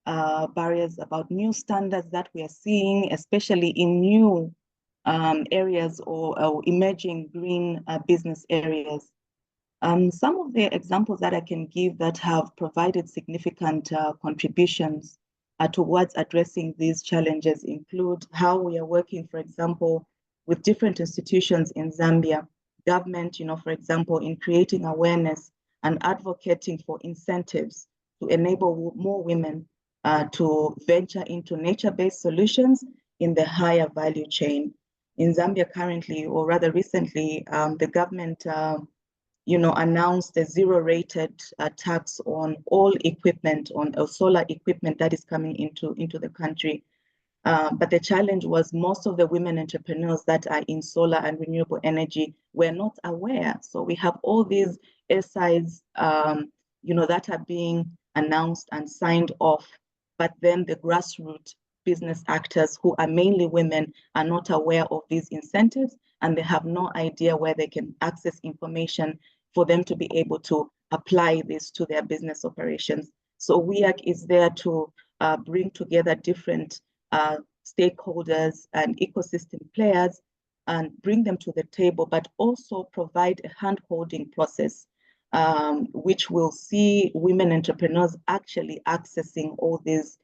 barriers about new standards that we are seeing, especially in new areas or emerging green business areas. Some of the examples that I can give that have provided significant contributions towards addressing these challenges include how we are working, for example, with different institutions in Zambia, government, you know, for example, in creating awareness and advocating for incentives to enable more women to venture into nature-based solutions in the higher value chain. In Zambia currently, or rather recently, the government, you know, announced a zero-rated tax on all equipment, on solar equipment that is coming into the country. But the challenge was most of the women entrepreneurs that are in solar and renewable energy were not aware. So we have all these SIs, you know, that are being announced and signed off, but then the grassroots business actors who are mainly women are not aware of these incentives, and they have no idea where they can access information for them to be able to apply this to their business operations. So WEAC is there to bring together different stakeholders and ecosystem players and bring them to the table, but also provide a hand-holding process, which will see women entrepreneurs actually accessing all these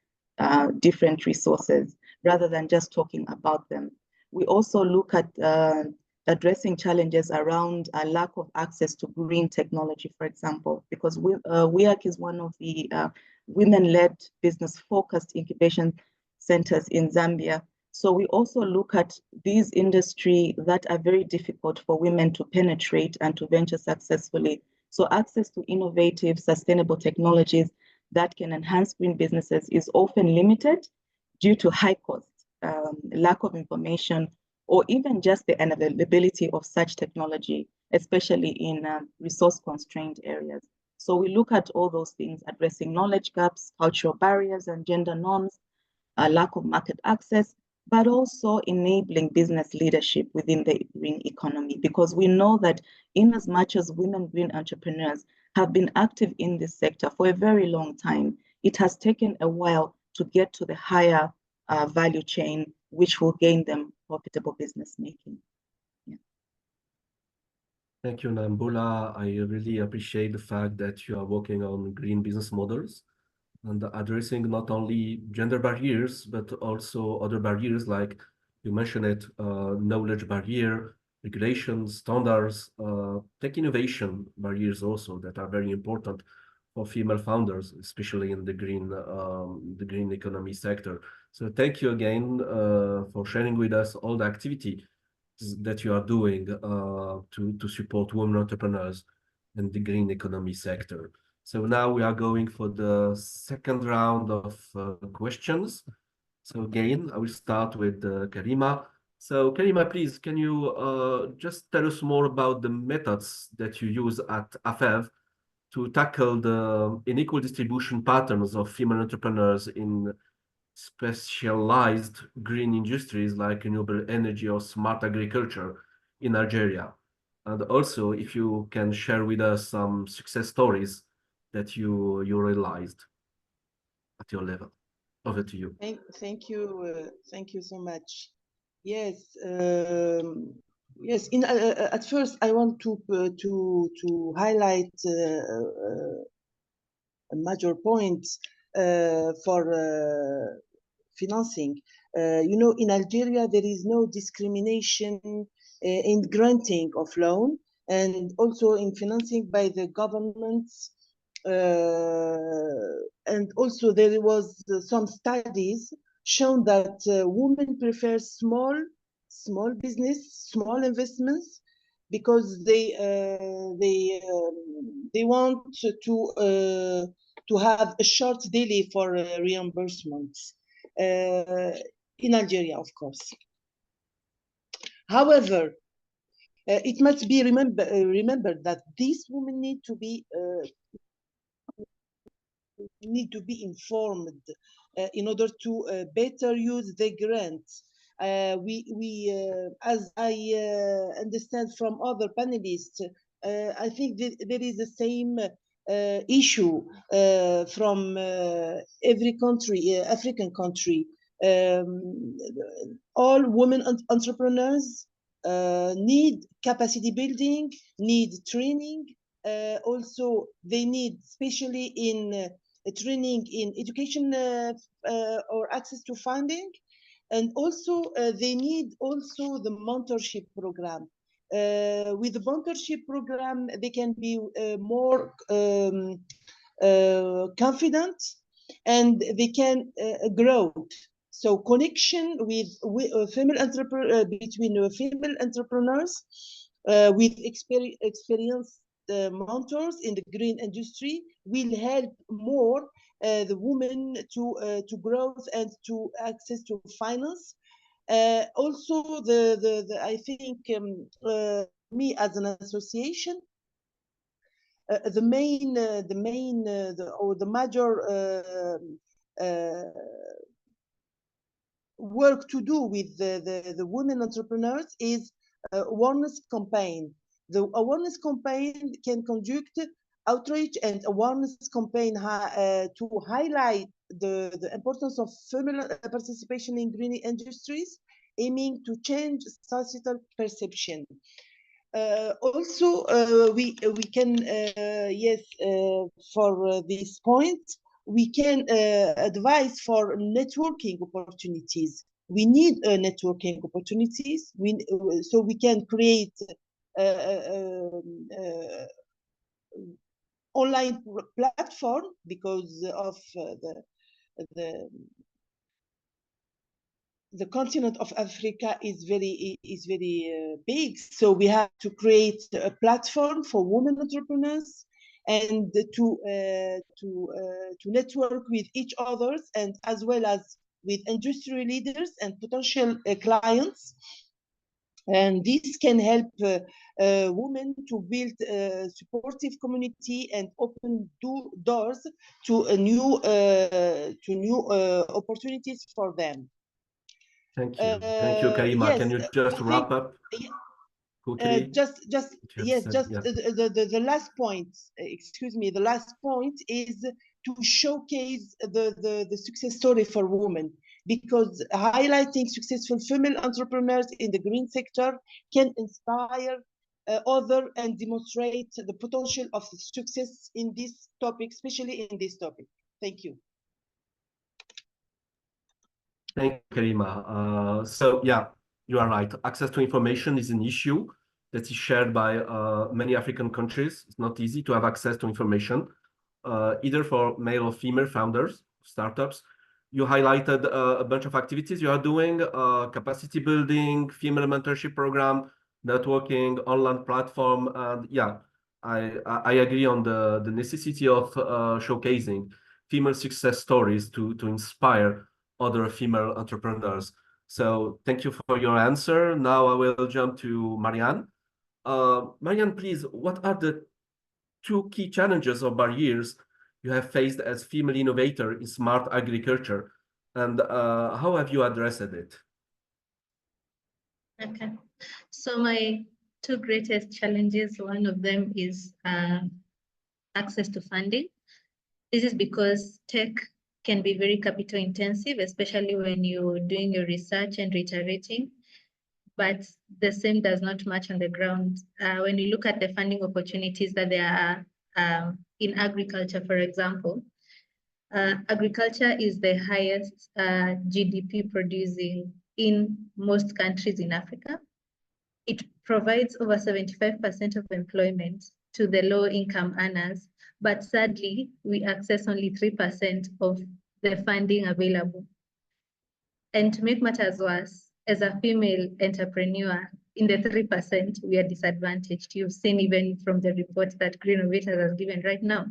different resources rather than just talking about them. We also look at addressing challenges around a lack of access to green technology, for example, because WEAC is one of the women-led business-focused incubation centers in Zambia. So we also look at these industries that are very difficult for women to penetrate and to venture successfully. So access to innovative, sustainable technologies that can enhance green businesses is often limited due to high cost, lack of information, or even just the unavailability of such technology, especially in resource-constrained areas. So we look at all those things, addressing knowledge gaps, cultural barriers and gender norms, a lack of market access, but also enabling business leadership within the green economy, because we know that in as much as women green entrepreneurs have been active in this sector for a very long time, it has taken a while to get to the higher value chain, which will gain them profitable business making. Yeah. Thank you, Nambula. I really appreciate the fact that you are working on green business models and addressing not only gender barriers, but also other barriers like you mentioned it, knowledge barrier, regulations, standards, tech innovation barriers also that are very important for female founders, especially in the green economy sector. So thank you again for sharing with us all the activity that you are doing to support women entrepreneurs in the green economy sector. So now we are going for the second round of questions. So again, I will start with Karima. So Karima, please, can you just tell us more about the methods that you use at AFEV to tackle the unequal distribution patterns of female entrepreneurs in specialized green industries like renewable energy or smart agriculture in Algeria? And also, if you can share with us some success stories that you realized. at your level. Over to you. Thank you so much. Yes, yes. At first, I want to highlight a major point for financing. In Algeria, there is no discrimination in granting of loan and also in financing by the governments. And also there was some studies shown that women prefer small business, small investments, because they want to have a short delay for reimbursements in Algeria, of course. However, it must be remembered that these women need to be informed in order to better use the grants. As I understand from other panelists, I think there is the same issue from every country, African country. All women entrepreneurs need capacity building, need training. Also, they need, especially in training in education or access to funding, and also they need also the mentorship program. With the mentorship program, they can be more confident, and they can grow. So connection with female between female entrepreneurs with experience mentors in the green industry will help more the women to growth and to access to finance. Also, I think me as an association, the major work to do with the women entrepreneurs is awareness campaign. The awareness campaign can conduct outreach and awareness campaign to highlight the importance of female participation in green industries, aiming to change societal perception. Also, we can, yes, for this point, we can advise for networking opportunities. We need networking opportunities. So we can create online platform, because of the continent of Africa is very big. So we have to create a platform for women entrepreneurs and to network with each other, and as well as with industry leaders and potential clients. And this can help women to build a supportive community and open doors to new opportunities for them. Thank you. Thank you, Karima. Yes, can you just wrap up quickly? The last point, excuse me, the last point is to showcase the success story for women, because highlighting successful female entrepreneurs in the green sector can inspire others and demonstrate the potential of success in this topic, especially in this topic. Thank you. Thank you, Karima. So yeah, you are right. Access to information is an issue that is shared by many African countries. It's not easy to have access to information, either for male or female founders, startups. You highlighted a bunch of activities you are doing, capacity building, female mentorship program, networking, online platform. And yeah, I agree on the necessity of showcasing female success stories to inspire other female entrepreneurs. So thank you for your answer. Now I will jump to Marianne. Marianne, please, what are the 2 key challenges or barriers you have faced as female innovator in smart agriculture, and how have you addressed it? Okay, so my 2 greatest challenges, one of them is access to funding. This is because tech can be very capital intensive, especially when you're doing your research and reiterating. But the same does not match on the ground. When you look at the funding opportunities that there are in agriculture, for example, agriculture is the highest GDP producing in most countries in Africa. It provides over 75% of employment to the low income earners, but sadly, we access only 3% of the funding available. And to make matters worse, as a female entrepreneur, in the 3%, we are disadvantaged. You've seen even from the report that Greennovators has given right now.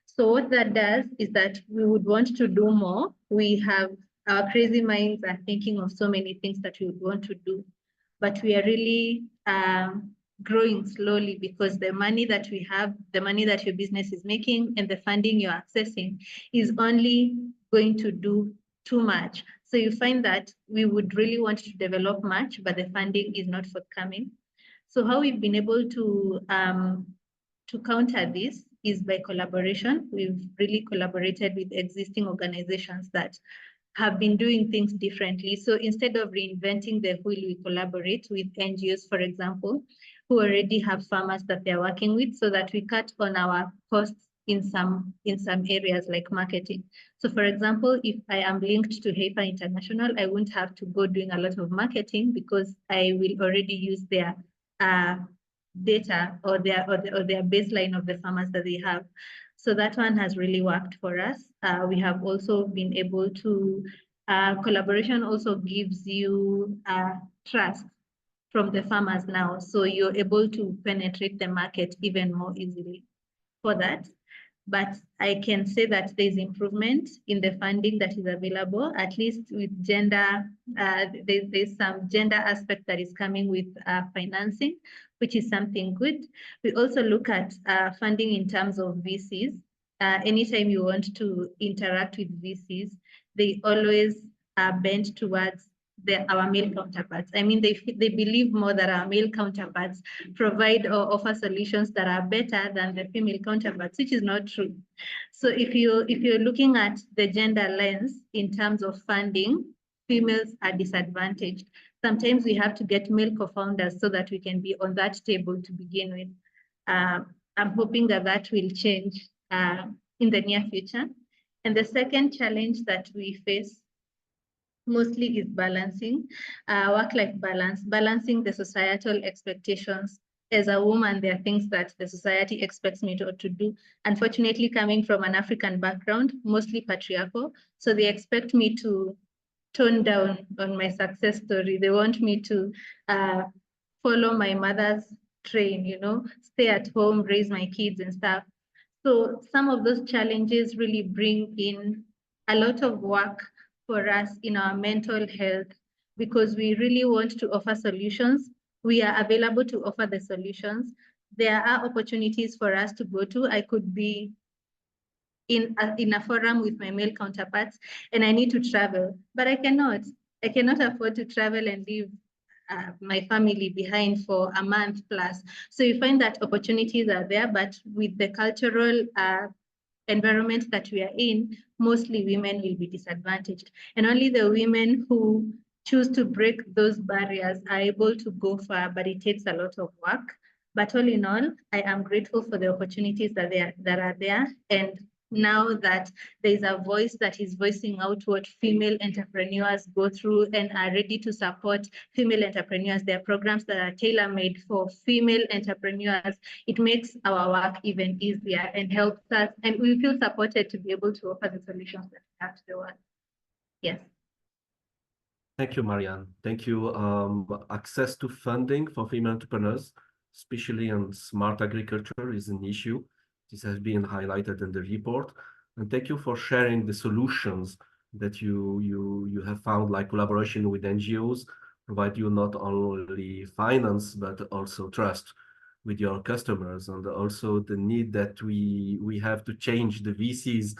So what that does is that we would want to do more. We have, our crazy minds are thinking of so many things that we would want to do, but we are really growing slowly because the money that we have, the money that your business is making and the funding you're accessing is only going to do too much. So you find that we would really want to develop much, but the funding is not forthcoming. So how we've been able to counter this is by collaboration. We've really collaborated with existing organizations that have been doing things differently. So instead of reinventing the wheel, we collaborate with NGOs, for example, who already have farmers that they're working with so that we cut on our costs in some areas like marketing. So for example, if I am linked to Heifer International, I won't have to go doing a lot of marketing because I will already use their data or their baseline of the farmers that they have. So that one has really worked for us. We have also been able to, collaboration also gives you trust from the farmers now. So you're able to penetrate the market even more easily for that. But I can say that there's improvement in the funding that is available, at least with gender. There's some gender aspect that is coming with financing, which is something good. We also look at funding in terms of VCs. Anytime you want to interact with VCs, they always bend towards our male counterparts. I mean, they believe more that our male counterparts provide or offer solutions that are better than the female counterparts, which is not true. So if you're looking at the gender lens in terms of funding, females are disadvantaged. Sometimes we have to get male co-founders so that we can be on that table to begin with. I'm hoping that that will change in the near future. And the second challenge that we face mostly is balancing work-life balance, balancing the societal expectations. As a woman, there are things that the society expects me to do. Unfortunately, coming from an African background, mostly patriarchal, so they expect me to tone down on my success story. They want me to follow my mother's train, you know, stay at home, raise my kids and stuff. So some of those challenges really bring in a lot of work for us in our mental health, because we really want to offer solutions. We are available to offer the solutions. There are opportunities for us to go to. I could be in a forum with my male counterparts and I need to travel, but I cannot afford to travel and leave my family behind for a month plus. So you find that opportunities are there, but with the cultural environment that we are in, mostly women will be disadvantaged. And only the women who choose to break those barriers are able to go far, but it takes a lot of work. But all in all, I am grateful for the opportunities that are there. And now that there's a voice that is voicing out what female entrepreneurs go through and are ready to support female entrepreneurs, there are programs that are tailor-made for female entrepreneurs. It makes our work even easier and helps us, and we feel supported to be able to offer the solutions that we have to the world. Yes. Thank you, Marianne. Thank you. Access to funding for female entrepreneurs, especially in smart agriculture, is an issue. This has been highlighted in the report. And thank you for sharing the solutions that you have found, like collaboration with NGOs, provide you not only finance, but also trust with your customers, and also the need that we have to change the VC's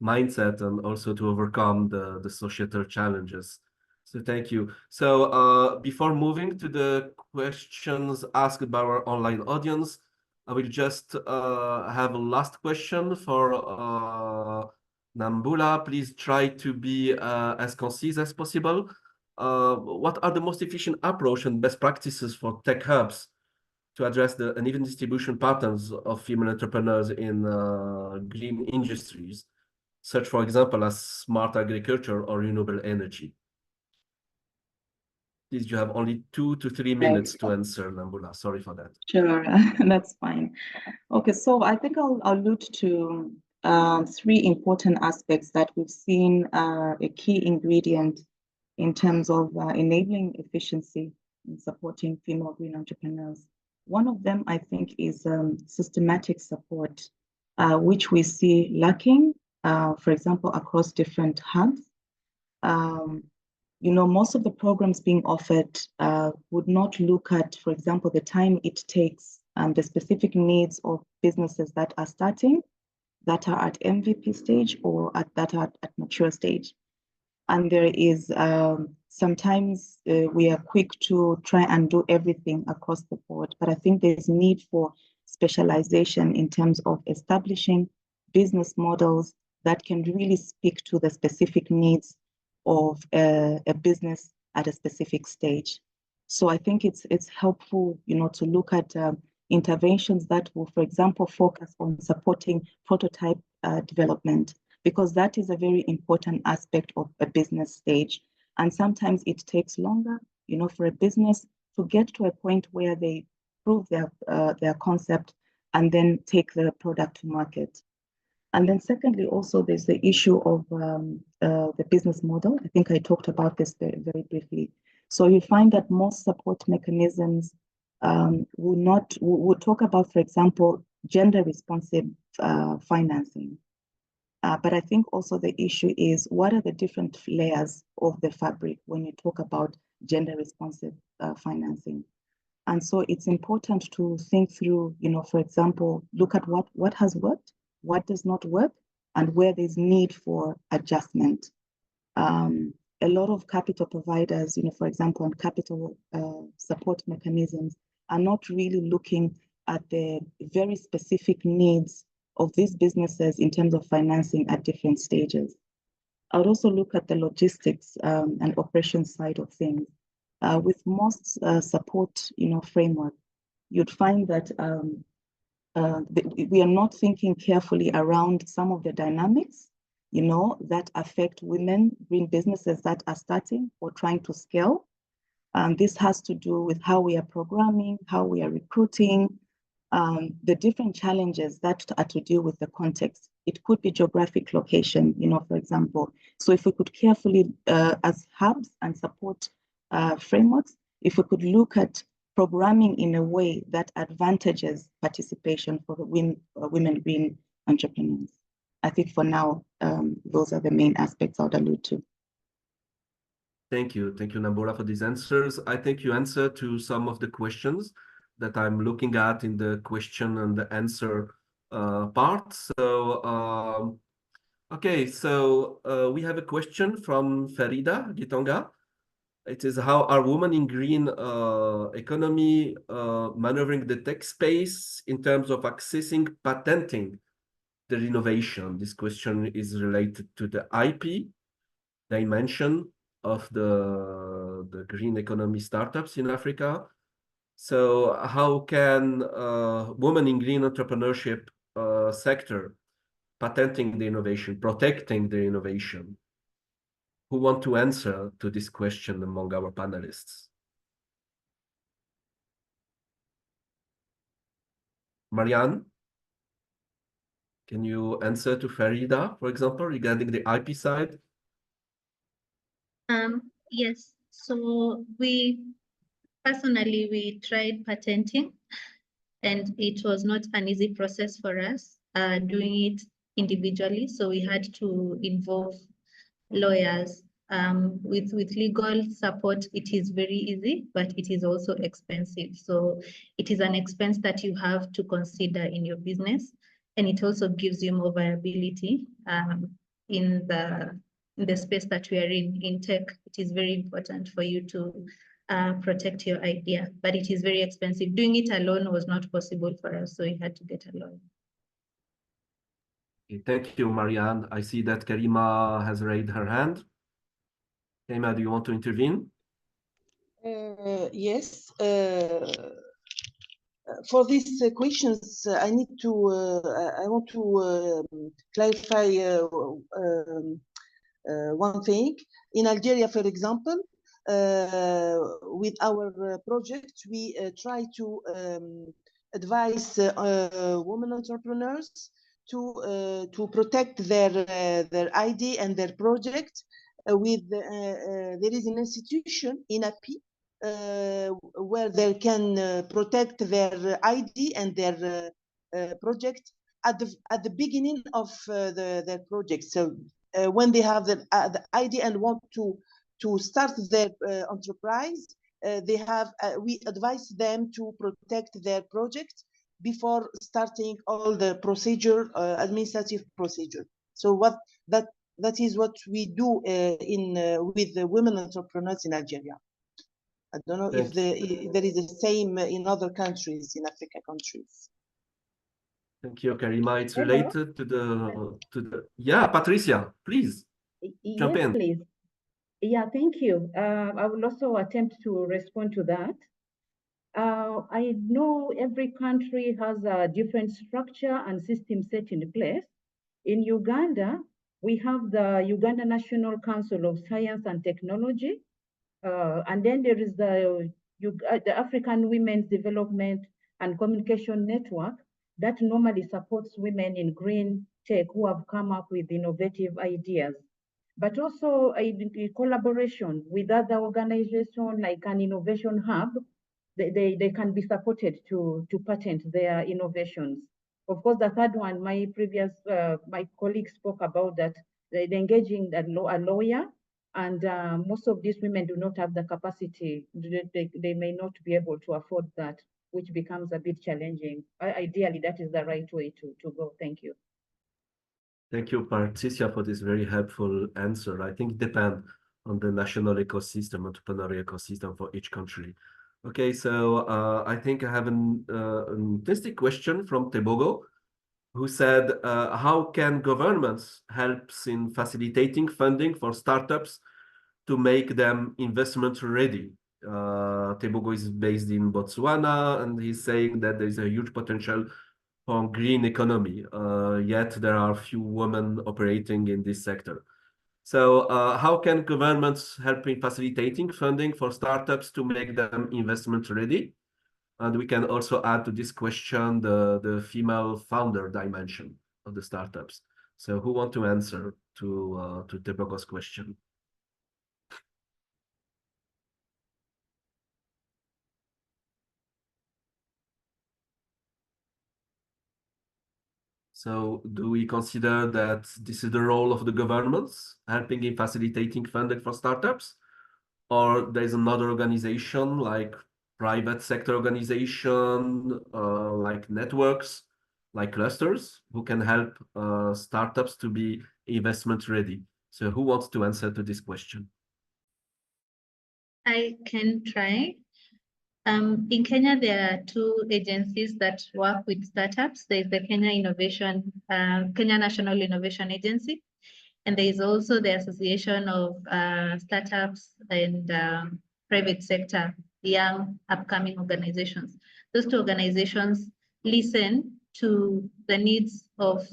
mindset and also to overcome the societal challenges. So thank you. So before moving to the questions asked by our online audience, I will just have a last question for Nambula, please try to be as concise as possible. What are the most efficient approach and best practices for tech hubs to address the uneven distribution patterns of female entrepreneurs in green industries, such, for example, as smart agriculture or renewable energy? Please, you have only 2 to 3 minutes to answer, Nambula. Sorry for that. Sure, that's fine. Okay, so I think I'll allude to 3 important aspects that we've seen a key ingredient in terms of enabling efficiency in supporting female green entrepreneurs. One of them, I think, is systematic support, which we see lacking, for example, across different hubs. You know, most of the programs being offered would not look at, for example, the time it takes, the specific needs of businesses that are starting, that are at MVP stage, or that are at mature stage. And there is sometimes we are quick to try and do everything across the board, but I think there's need for specialization in terms of establishing business models that can really speak to the specific needs of a business at a specific stage. So I think it's helpful, you know, to look at interventions that will, for example, focus on supporting prototype development, because that is a very important aspect of a business stage. And sometimes it takes longer, you know, for a business to get to a point where they prove their concept and then take the product to market. And then secondly, also there's the issue of the business model. I think I talked about this very briefly. So you find that most support mechanisms will talk about, for example, gender responsive financing. But I think also the issue is, what are the different layers of the fabric when you talk about gender responsive financing? And so it's important to think through, you know, for example, look at what has worked, what does not work, and where there's need for adjustment. A lot of capital providers, you know, for example, and capital support mechanisms are not really looking at the very specific needs of these businesses in terms of financing at different stages. I would also look at the logistics and operations side of things. With most support, you know, framework, you'd find that we are not thinking carefully around some of the dynamics, you know, that affect women green businesses that are starting or trying to scale. This has to do with how we are programming, how we are recruiting, the different challenges that are to deal with the context. It could be geographic location, you know, for example. So if we could carefully, as hubs and support frameworks, if we could look at programming in a way that advantages participation for the women green entrepreneurs. I think for now, those are the main aspects I would allude to. Thank you, Nambula, for these answers. I think you answered to some of the questions that I'm looking at in the question and the answer part. So, okay, so we have a question from Farida Gitonga. It is, how are women in green economy maneuvering the tech space in terms of accessing patenting the innovation? This question is related to the IP dimension of the green economy startups in Africa. So how can women in green entrepreneurship sector patenting the innovation, protecting the innovation? Who want to answer to this question among our panelists? Marianne, can you answer to Farida, for example, regarding the IP side? Yes, so personally, we tried patenting, and it was not an easy process for us doing it individually. So we had to involve lawyers. With legal support, it is very easy, but it is also expensive. So it is an expense that you have to consider in your business, and it also gives you more viability in the space that we are in tech. It is very important for you to protect your idea, but it is very expensive. Doing it alone was not possible for us, so we had to get a lawyer. Thank you, Marianne. I see that Karima has raised her hand. Karima, do you want to intervene? Yes. For these questions, I need to. I want to clarify one thing. In Algeria, for example, with our project, we try to advise women entrepreneurs to protect their ID and their project. There is an institution in API where they can protect their ID and their project at the beginning of their project. So when they have the ID and want to start their enterprise, we advise them to protect their project before starting all the procedure, administrative procedure. So that is what we do with the women entrepreneurs in Algeria. I don't know if there is the same in other countries, in Africa countries. Thank you, Karima. It's related to the yeah, Patricia, please jump Yes, in. please. Yeah, thank you. I will also attempt to respond to that. I know every country has a different structure and system set in place. In Uganda, we have the Uganda National Council of Science and Technology, and then there is the African Women's Development and Communication Network that normally supports women in green tech who have come up with innovative ideas. But also a collaboration with other organizations like an innovation hub, they can be supported to patent their innovations. Of course, the third one, my colleague spoke about that, they're engaging a lawyer, and most of these women do not have the capacity. They may not be able to afford that, which becomes a bit challenging. Ideally, that is the right way to go. Thank you. Thank you, Patricia, for this very helpful answer. I think it depends on the national ecosystem, entrepreneurial ecosystem for each country. Okay, so I think I have an interesting question from Tebogo, who said, how can governments help in facilitating funding for startups to make them investment ready? Tebogo is based in Botswana, and he's saying that there's a huge potential for green economy, yet there are few women operating in this sector. So how can governments help in facilitating funding for startups to make them investment ready? And we can also add to this question the female founder dimension of the startups. So who want to answer to Tebogo's question? So do we consider that this is the role of the governments helping in facilitating funding for startups? Or there's another organization like private sector organization, like networks, like clusters, who can help startups to be investment ready? So who wants to answer to this question? I can try. In Kenya, there are two agencies that work with startups. There's the Kenya National Innovation Agency, and there is also the Association of Startups and Private Sector, young upcoming organizations. Those two organizations listen to the needs of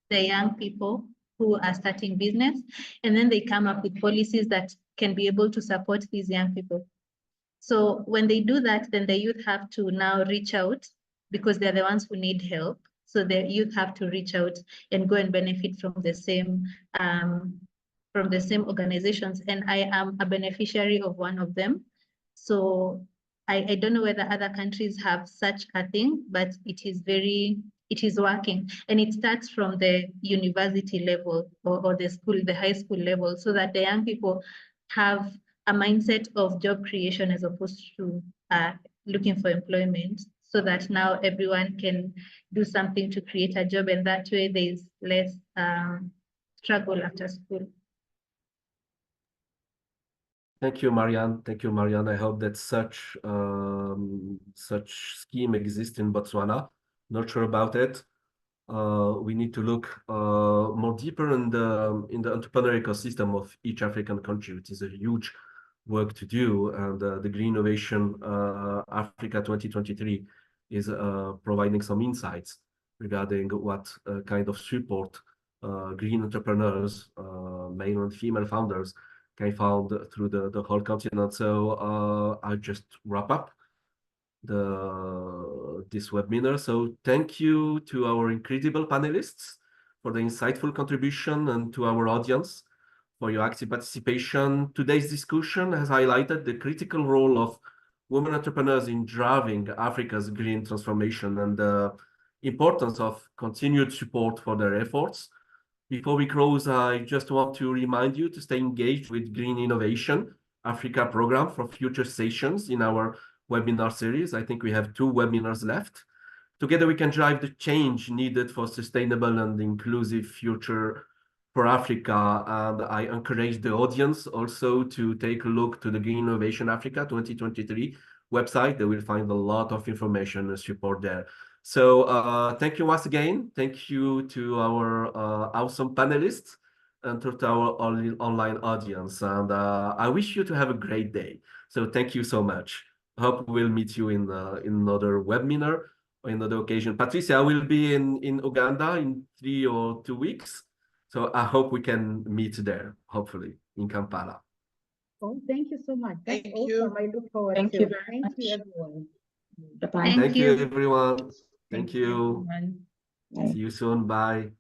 the young people who are starting business, and then they come up with policies that can be able to support these young people. So when they do that, then the youth have to now reach out because they're the ones who need help. So the youth have to reach out and go and benefit from the same organizations. And I am a beneficiary of one of them. So I don't know whether other countries have such a thing, but it is working. And it starts from the university level or the high school level, so that the young people have a mindset of job creation as opposed to looking for employment, so that now everyone can do something to create a job, and that way there's less struggle after school. Thank you, Marianne. Thank you, Marianne. I hope that such scheme exists in Botswana. Not sure about it. we need to look more deeper in the entrepreneurial ecosystem of each African country, which is a huge work to do. And the Green Innovation Africa 2023 is providing some insights regarding what kind of support green entrepreneurs, male and female founders, can found through the whole continent. So I'll just wrap up this webinar. So thank you to our incredible panelists for the insightful contribution, and to our audience for your active participation. Today's discussion has highlighted the critical role of women entrepreneurs in driving Africa's green transformation, and the importance of continued support for their efforts. Before we close, I just want to remind you to stay engaged with Green Innovation Africa program for future sessions in our webinar series. I think we have 2 webinars left. Together we can drive the change needed for sustainable and inclusive future for Africa. And I encourage the audience also to take a look to the Green Innovation Africa 2023 website. They will find a lot of information and support there. So thank you once again. Thank you to our awesome panelists and to our online audience. And I wish you to have a great day. So thank you so much. I hope we'll meet you in another webinar or another occasion. Patricia, I will be in Uganda in 3 or 2 weeks. So I hope we can meet there, hopefully, in Kampala. Oh, thank you so much. That's Thank awesome. you. I look forward Thank to you it. very Thank you, much. everyone. Bye-bye. Thank you, everyone. Thank you. everyone. Bye. See you soon. Bye.